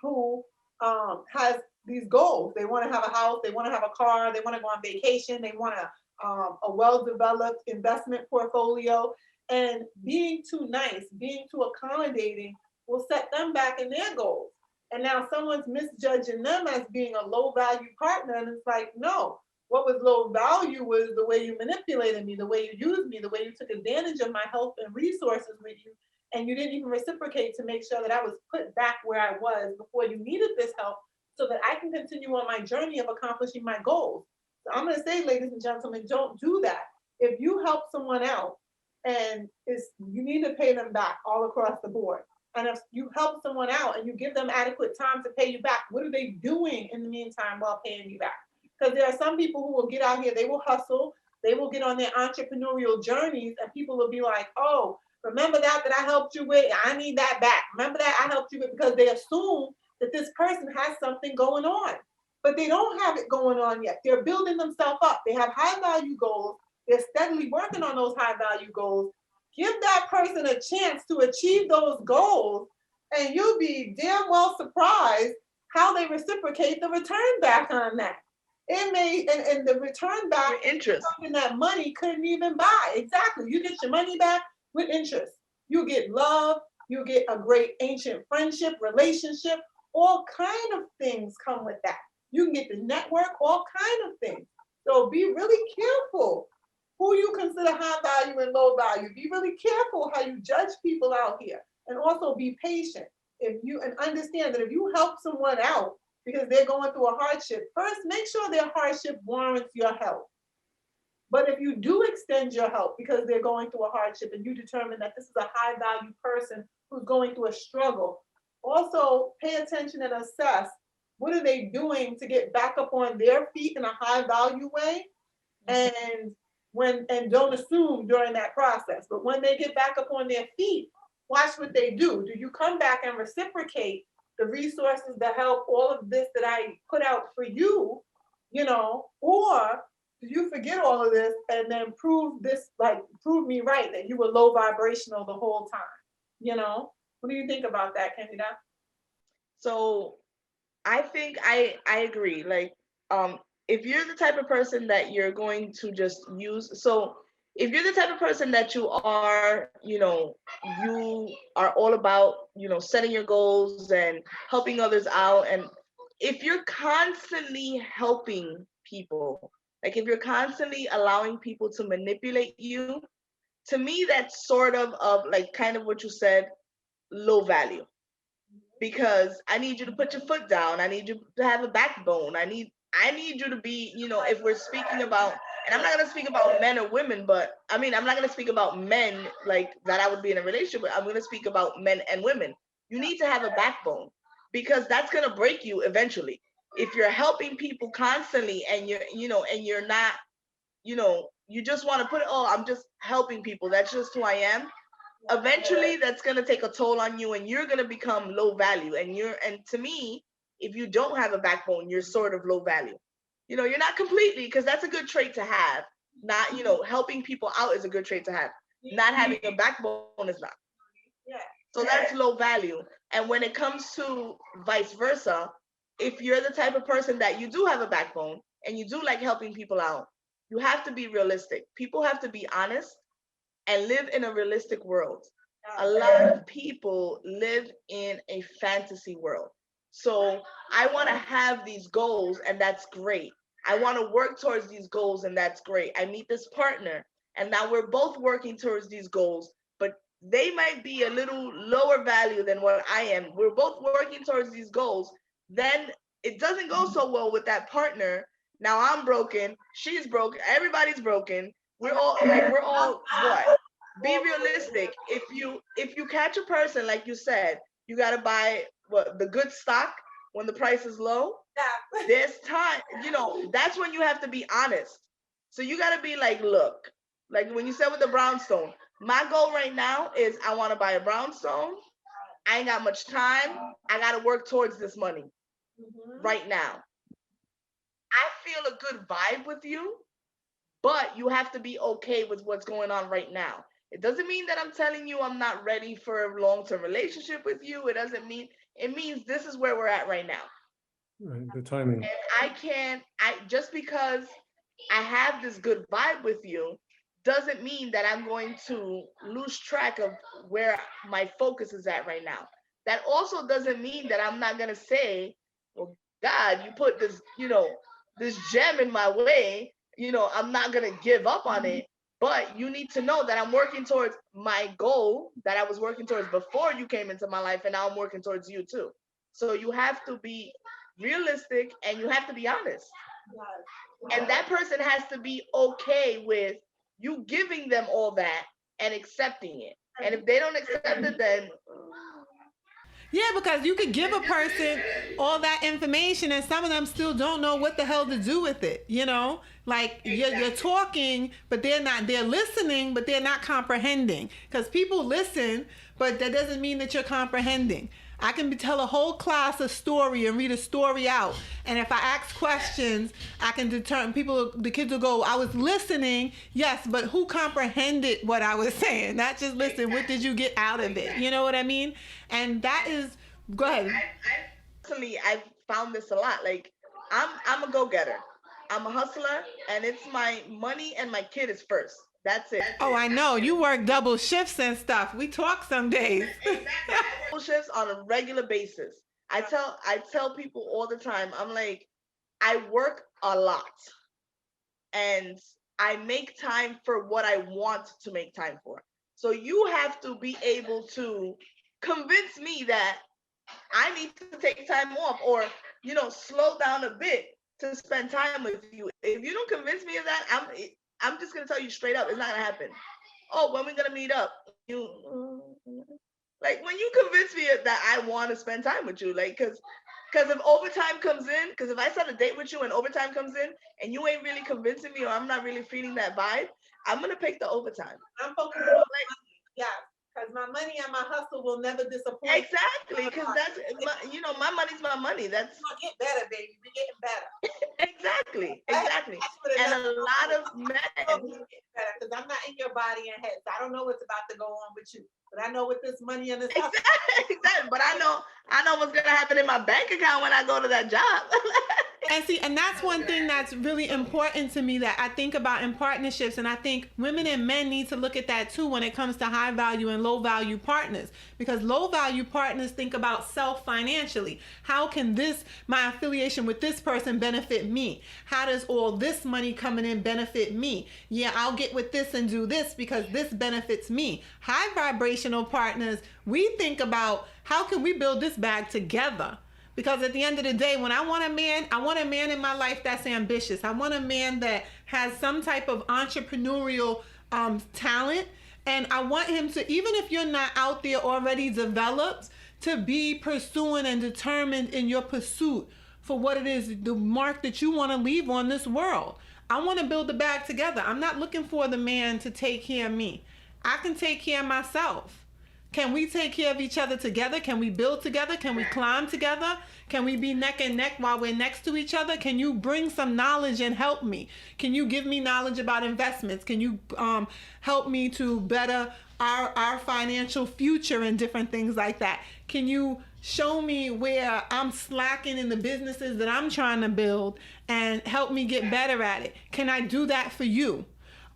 who has these goals. They want to have a house, they want to have a car, they want to go on vacation, they want a well-developed investment portfolio. And being too nice, being too accommodating will set them back in their goals. And now someone's misjudging them as being a low value partner. And it's like, no, what was low value was the way you manipulated me, the way you used me, the way you took advantage of my health and resources with you. And you didn't even reciprocate to make sure that I was put back where I was before you needed this help so that I can continue on my journey of accomplishing my goals. So I'm going to say, ladies and gentlemen, don't do that. If you help someone out, and you need to pay them back all across the board. And if you help someone out and you give them adequate time to pay you back, what are they doing in the meantime while paying you back? Because there are some people who will get out here, they will hustle, they will get on their entrepreneurial journeys, and people will be like, oh, remember that I helped you with? I need that back. Remember that I helped you with? Because they assume that this person has something going on, but they don't have it going on yet. They're building themselves up. They have high value goals. they're steadily working on those high value goals. Give that person a chance to achieve those goals, and you'll be damn well surprised how they reciprocate the return back on that. It may, and the return back Your interest. something that money couldn't even buy. Exactly. You get your money back with interest. You get love, you get a great ancient friendship, relationship, all kind of things come with that. You can get the network, all kind of things. So be really careful who you consider high value and low value. Be really careful how you judge people out here. And also be patient. And understand that if you help someone out because they're going through a hardship, first make sure their hardship warrants your help. But if you do extend your help because they're going through a hardship and you determine that this is a high value person who's going through a struggle, also pay attention and assess what are they doing to get back up on their feet in a high value way, and don't assume during that process. But when they get back up on their feet, watch what they do. Do you come back and reciprocate the resources, the help, all of this that I put out for you, or do you forget all of this and then prove me right that you were low vibrational the whole time? What do you think about that, Candida? So I think I agree. Like, if you're the type of person that you're going to just use, so if you're the type of person that you are all about, setting your goals and helping others out, and if you're constantly helping people, like if you're constantly allowing people to manipulate you, to me, that's sort of like kind of what you said, low value. Because I need you to put your foot down. I need you to have a backbone. I need you to be, if we're speaking about, and I'm not going to speak about men or women, but I'm not going to speak about men like that I would be in a relationship with. I'm going to speak about men and women. You need to have a backbone, because that's going to break you eventually. If you're helping people constantly and you're not, you just want to put, I'm just helping people, that's just who I am. Eventually that's going to take a toll on you and you're going to become low value. And to me, if you don't have a backbone, you're sort of low value. You're not completely, because that's a good trait to have. Not, helping people out is a good trait to have. Not having a backbone is not. Yeah. So that's low value. And when it comes to vice versa, if you're the type of person that you do have a backbone and you do like helping people out, you have to be realistic. People have to be honest and live in a realistic world. A lot of people live in a fantasy world. So I want to have these goals, and that's great. I want to work towards these goals, and that's great. I meet this partner, and now we're both working towards these goals, but they might be a little lower value than what I am. We're both working towards these goals. Then it doesn't go so well with that partner. Now I'm broken, she's broken, everybody's broken. We're all what? Be realistic. If you catch a person, like you said, you gotta buy the good stock when the price is low. Yeah. There's time, that's when you have to be honest. So you gotta be like, look, like when you said with the brownstone, my goal right now is I want to buy a brownstone. I ain't got much time. I gotta work towards this money right now. I feel a good vibe with you, but you have to be okay with what's going on right now. It doesn't mean that I'm telling you I'm not ready for a long-term relationship with you. It means this is where we're at right now. Right, the timing. And just because I have this good vibe with you doesn't mean that I'm going to lose track of where my focus is at right now. That also doesn't mean that I'm not going to say, well, God, you put this, this gem in my way, I'm not going to give up on it. But you need to know that I'm working towards my goal that I was working towards before you came into my life, and now I'm working towards you too. So you have to be realistic and you have to be honest. And that person has to be okay with you giving them all that and accepting it. And if they don't accept it, then yeah, because you could give a person all that information and some of them still don't know what the hell to do with it, Like you're talking, but they're listening, but they're not comprehending. Because people listen, but that doesn't mean that you're comprehending. I can tell a whole class a story and read a story out. And if I ask questions, I can determine the kids will go, I was listening, yes, but who comprehended what I was saying? Not just listen, what did you get out of it? You know what I mean? And that is, go ahead. Personally, I've found this a lot. Like, I'm a go-getter. I'm a hustler, and it's my money and my kid is first. That's it. Oh, I know. You work double shifts and stuff. We talk some days. Double shifts on a regular basis. I tell people all the time, I'm like, I work a lot and I make time for what I want to make time for. So you have to be able to convince me that I need to take time off or, slow down a bit to spend time with you. If you don't convince me of that, I'm just gonna tell you straight up, it's not gonna happen. Oh, when we gonna meet up? Like, when you convince me that I want to spend time with you, like, because if overtime comes in, because if I set a date with you and overtime comes in and you ain't really convincing me or I'm not really feeling that vibe, I'm gonna pick the overtime. I'm focused on yeah, because my money and my hustle will never disappoint. Exactly, because that's my money's my money. That's gonna get better, baby. We're getting better. Exactly. And a lot of men, because I'm not in your body and head, so I don't know what's about to go on with you. But I know with this money and this exactly. But I know what's gonna happen in my bank account when I go to that job. And that's one thing that's really important to me that I think about in partnerships, and I think women and men need to look at that too when it comes to high value and low value partners, because low value partners think about self financially. How can my affiliation with this person benefit me? How does all this money coming in benefit me? Yeah, I'll get with this and do this because this benefits me. High vibrational partners, we think about how can we build this bag together? Because at the end of the day, when I want a man in my life that's ambitious. I want a man that has some type of entrepreneurial talent. And I want him to, even if you're not out there already developed, to be pursuing and determined in your pursuit for what it is, the mark that you want to leave on this world. I want to build the bag together. I'm not looking for the man to take care of me. I can take care of myself. Can we take care of each other together? Can we build together? Can we climb together? Can we be neck and neck while we're next to each other? Can you bring some knowledge and help me? Can you give me knowledge about investments? Can you help me to better our financial future and different things like that? Can you show me where I'm slacking in the businesses that I'm trying to build and help me get better at it? Can I do that for you?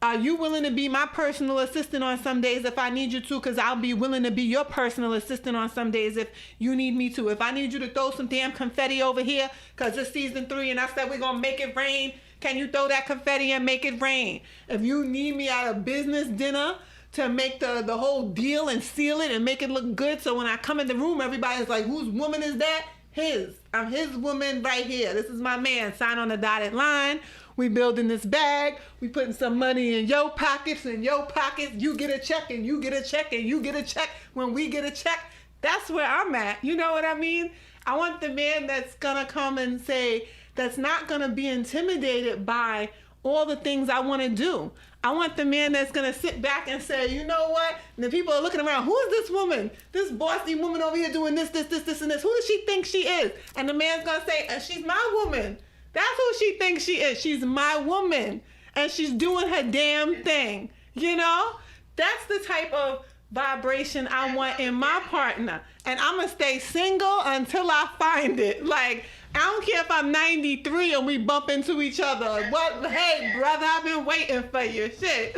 Are you willing to be my personal assistant on some days if I need you to? Because I'll be willing to be your personal assistant on some days if you need me to. If I need you to throw some damn confetti over here because it's season 3 and I said we're going to make it rain, can you throw that confetti and make it rain? If you need me at a business dinner to make the whole deal and seal it and make it look good so when I come in the room, everybody's like, whose woman is that? His. I'm his woman right here. This is my man. Sign on the dotted line. We building this bag. We putting some money in your pockets and your pockets. You get a check and you get a check and you get a check. When we get a check, that's where I'm at. You know what I mean? I want the man that's gonna come and say, that's not gonna be intimidated by all the things I want to do. I want the man that's gonna sit back and say, you know what? And the people are looking around, who is this woman? This bossy woman over here doing this, and this. Who does she think she is? And the man's gonna say, she's my woman. That's who she thinks she is. She's my woman. And she's doing her damn thing. You know? That's the type of vibration I want in my partner. And I'm going to stay single until I find it. Like, I don't care if I'm 93 and we bump into each other. What? Hey, brother, I've been waiting for you. Shit.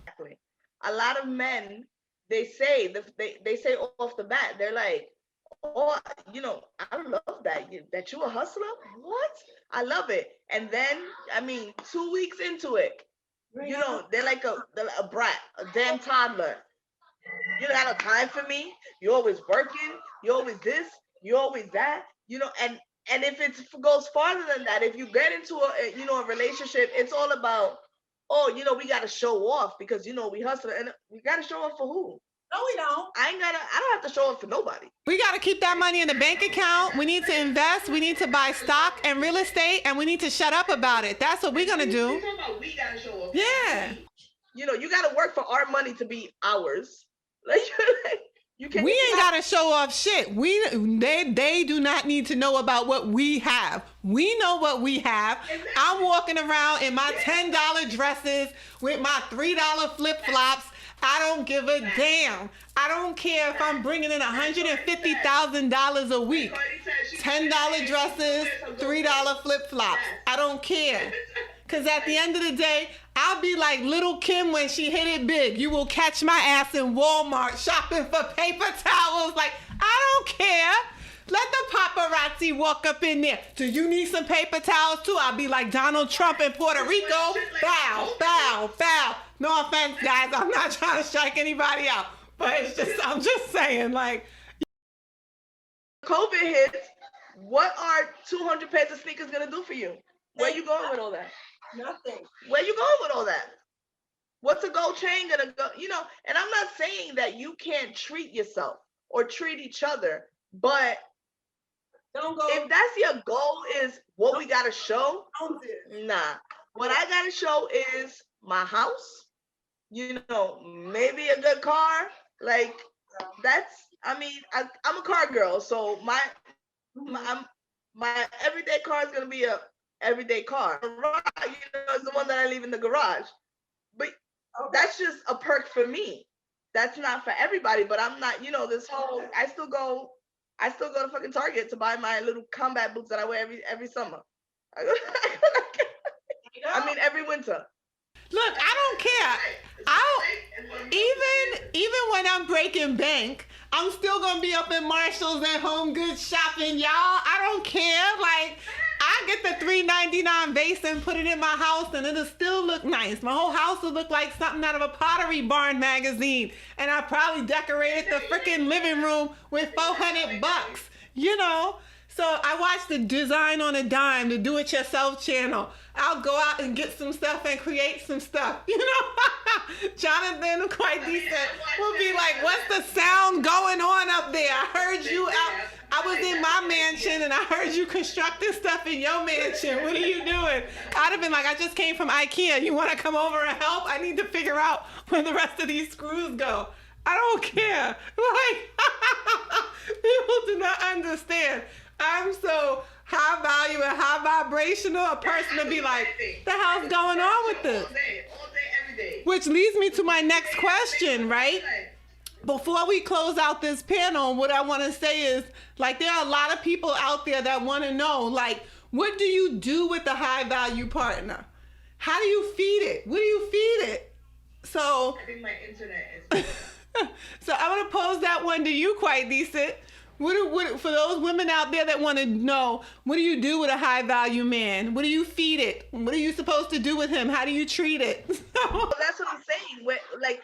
Exactly. A lot of men, they say off the bat, they're like, oh, I love that you a hustler. What? I love it. And then, 2 weeks into it, they're like a brat, a damn toddler. You don't got no time for me. You're always working. You're always this. You're always that. And if it goes farther than that, if you get into a relationship, it's all about, we got to show off because we hustle, and we got to show off for who? No, we don't. I don't have to show up for nobody. We got to keep that money in the bank account. We need to invest. We need to buy stock and real estate, and we need to shut up about it. That's what we're going to do. We got to show up. Yeah. You got to work for our money to be ours. Like, You can't. We ain't gotta show off shit. They do not need to know about what we have. We know what we have. I'm walking around in my $10 dresses with my $3 flip flops. I don't give a damn. I don't care if I'm bringing in $150,000 a week. $10 dresses, $3 flip flops. I don't care. Cause at the end of the day, I'll be like Little Kim when she hit it big. You will catch my ass in Walmart shopping for paper towels. Like, I don't care. Let the paparazzi walk up in there. Do you need some paper towels too? I'll be like Donald Trump in Puerto Rico. Bow, bow, bow. No offense, guys. I'm not trying to strike anybody out. But it's just, I'm just saying, like. COVID hits, what are 200 pairs of sneakers gonna do for you? Where you going with all that? Nothing. Where you going with all that? What's a gold chain gonna go? You know, and I'm not saying that you can't treat yourself or treat each other, but Don't go. if that's your goal is what we gotta show, nah. What I gotta show is my house, you know, maybe a good car. Like that's, I mean, I'm a car girl, so my everyday car is gonna be a everyday car. Garage, you know, is the one that I leave in the garage. But that's just a perk for me. That's not for everybody. But I'm not, you know, this whole. I still go to fucking Target to buy my little combat boots that I wear every summer. I mean, every winter. Look, I don't care. Even when I'm breaking bank, I'm still gonna be up in Marshalls and Home Goods shopping, y'all. I don't care. Like, I get the $3.99 vase and put it in my house, and it'll still look nice. My whole house will look like something out of a Pottery Barn magazine, and I probably decorated the freaking living room with $400, you know. So I watch the Design on a Dime, the Do-It-Yourself channel. I'll go out and get some stuff and create some stuff, you know. Jonathan, quite decent, will be like, what's the sound going on up there? I heard you out. I was in my mansion and I heard you constructing stuff in your mansion. What are you doing? I'd have been like, I just came from IKEA. You want to come over and help? I need to figure out where the rest of these screws go. I don't care. Like, people do not understand. I'm so high value and high vibrational a person to be like, the hell's going on with this? All day, every day. Which leads me to my next question, right? Before we close out this panel, what I want to say is, like, there are a lot of people out there that want to know, like, what do you do with the high value partner? How do you feed it? What do you feed it? So, I think my internet is. so I'm going to pose that one to you, quite decent. What, for those women out there that want to know, what do you do with a high value man? What do you feed it? What are you supposed to do with him? How do you treat it? Well, that's what I'm saying. Like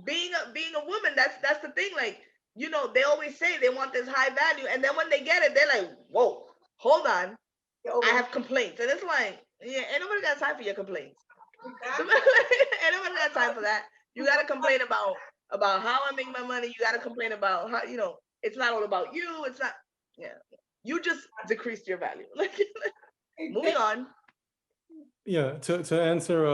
being a woman, that's the thing. Like, you know, they always say they want this high value, and then when they get it, they're like, whoa, hold on, I have complaints, and it's like, yeah, ain't nobody got time for your complaints. Ain't nobody got time for that. You gotta complain about how I make my money. You gotta complain about how, you know. It's not all about you. It's not, yeah. You just decreased your value. Moving on. Yeah, to answer,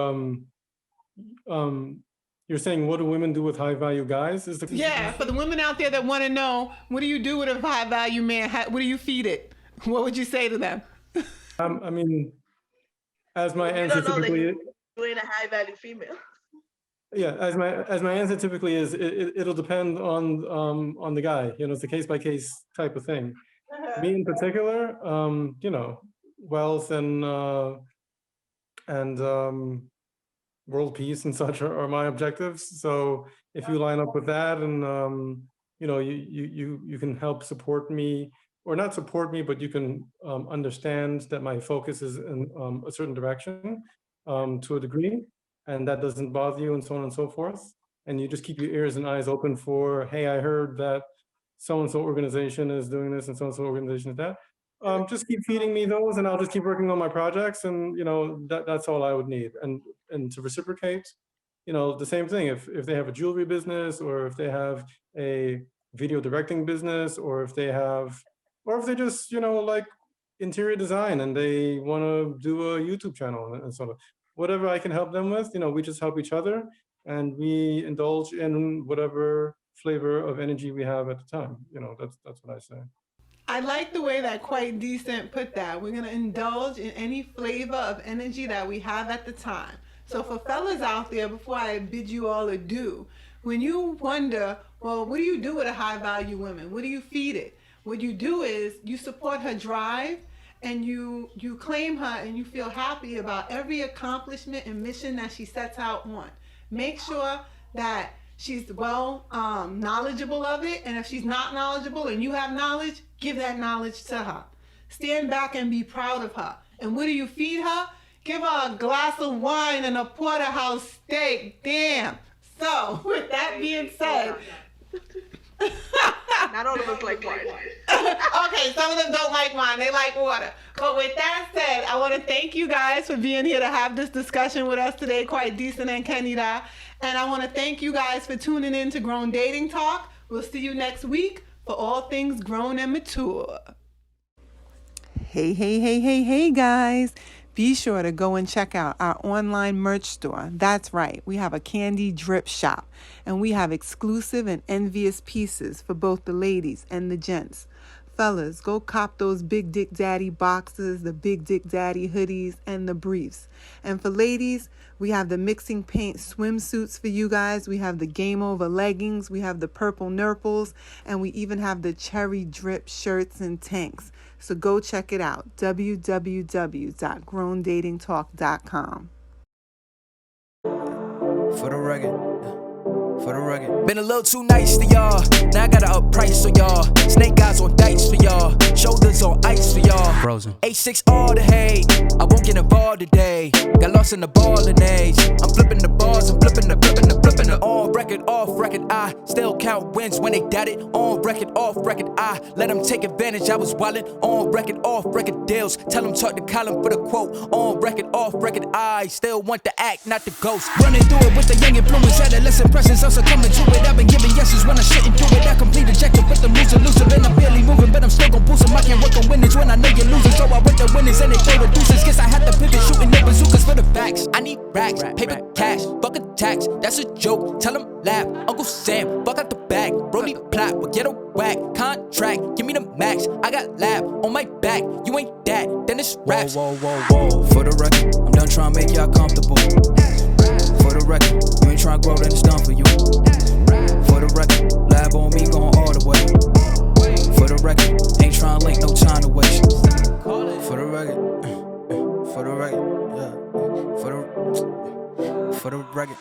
you're saying, what do women do with high value guys? Is the Yeah, for the women out there that want to know, what do you do with a high value man? What do you feed it? What would you say to them? I mean, as my You answer don't know that typically, you ain't a high value female. yeah, as my answer typically is, it'll depend on the guy. You know, it's a case by case type of thing. Me in particular, you know, wealth and world peace and such are my objectives. So if you line up with that, and you know, you can help support me, or not support me, but you can understand that my focus is in a certain direction to a degree, and that doesn't bother you, and so on and so forth. And you just keep your ears and eyes open for, hey, I heard that so-and-so organization is doing this and so-and-so organization is that. Just keep feeding me those, and I'll just keep working on my projects, and you know, that's all I would need. And to reciprocate, you know, the same thing. If they have a jewelry business, or if they have a video directing business, or if they just, you know, like interior design and they want to do a YouTube channel and so on. Whatever I can help them with, you know, we just help each other, and we indulge in whatever flavor of energy we have at the time. That's what I say. I like the way that Quite Decent put that. We're going to indulge in any flavor of energy that we have at the time. So for fellas out there, before I bid you all adieu, when you wonder, well, what do you do with a high value woman? What do you feed it? What you do is you support her drive, and you claim her, and you feel happy about every accomplishment and mission that she sets out on. Make sure that she's well knowledgeable of it, and if she's not knowledgeable and you have knowledge, give that knowledge to her. Stand back and be proud of her. And what do you feed her? Give her a glass of wine and a porterhouse steak. Damn. So with that being said, Not all of us like wine. okay, some of them don't like wine. They like water. But with that said, I want to thank you guys for being here to have this discussion with us today, Quite Decent and Kenida. And I want to thank you guys for tuning in to Grown Dating Talk. We'll see you next week for all things grown and mature. Hey, guys. Be sure to go and check out our online merch store. That's right, we have a candy drip shop, and we have exclusive and envious pieces for both the ladies and the gents. Fellas, go cop those Big Dick Daddy boxes, the Big Dick Daddy hoodies, and the briefs. And for ladies, we have the mixing paint swimsuits for you guys. We have the Game Over leggings. We have the purple nurples. And we even have the cherry drip shirts and tanks. So go check it out, www.growndatingtalk.com. For the record. Been a little too nice to y'all. Now I gotta up price for y'all. Snake eyes on dice for y'all. Shoulders on ice for y'all. Frozen. 8-6 all the hate. I won't get involved today. Got lost in the ballin' age. I'm flipping the bars. I'm flipping the. On record, off record. I still count wins when they doubt it. On record, off record. I let them take advantage. I was wildin'. On record, off record deals. Tell them talk to Colin for the quote. On record, off record. I still want the act, not the ghost. Running through it with the young influence. Adolescent presence. I'm succumbing to it. I've been giving yeses when I shouldn't do it. I complete ejected with them loose elusive. And I'm barely moving, but I'm still gon' boost them. I can't work on winners when I know you're losing. So I work the winners and they throw the deuces. Guess I had to pivot, shooting the bazookas for the facts. I need racks, paper cash, fuck a tax. That's a joke, tell them laugh. Uncle Sam, buck out the bag. Brody plot, but get a whack. Contract, give me the max. I got lab on my back. You ain't that, then it's raps. Whoa. For the record, I'm done trying to make y'all comfortable. For the record, you ain't trying to grow, then it's done for you. For the record, lab on me going all the way. For the record, ain't trying to link, no time to waste. For the record, yeah. For the record.